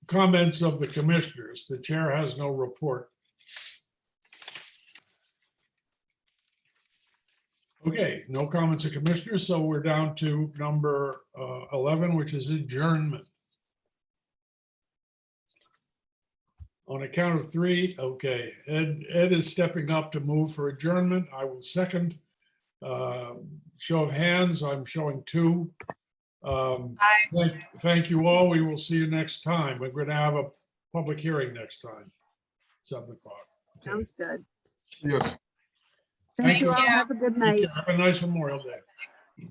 Comments of the commissioners. The chair has no report. Okay, no comments of commissioners, so we're down to number 11, which is adjournment. On a count of 3, okay, Ed is stepping up to move for adjournment. I will second. Show of hands, I'm showing 2. Thank you all. We will see you next time. We're going to have a public hearing next time, 7 o'clock. Okay. Sounds good. Yes. Thank you all. you. Have a good Take night. care. Have a nice Memorial Day.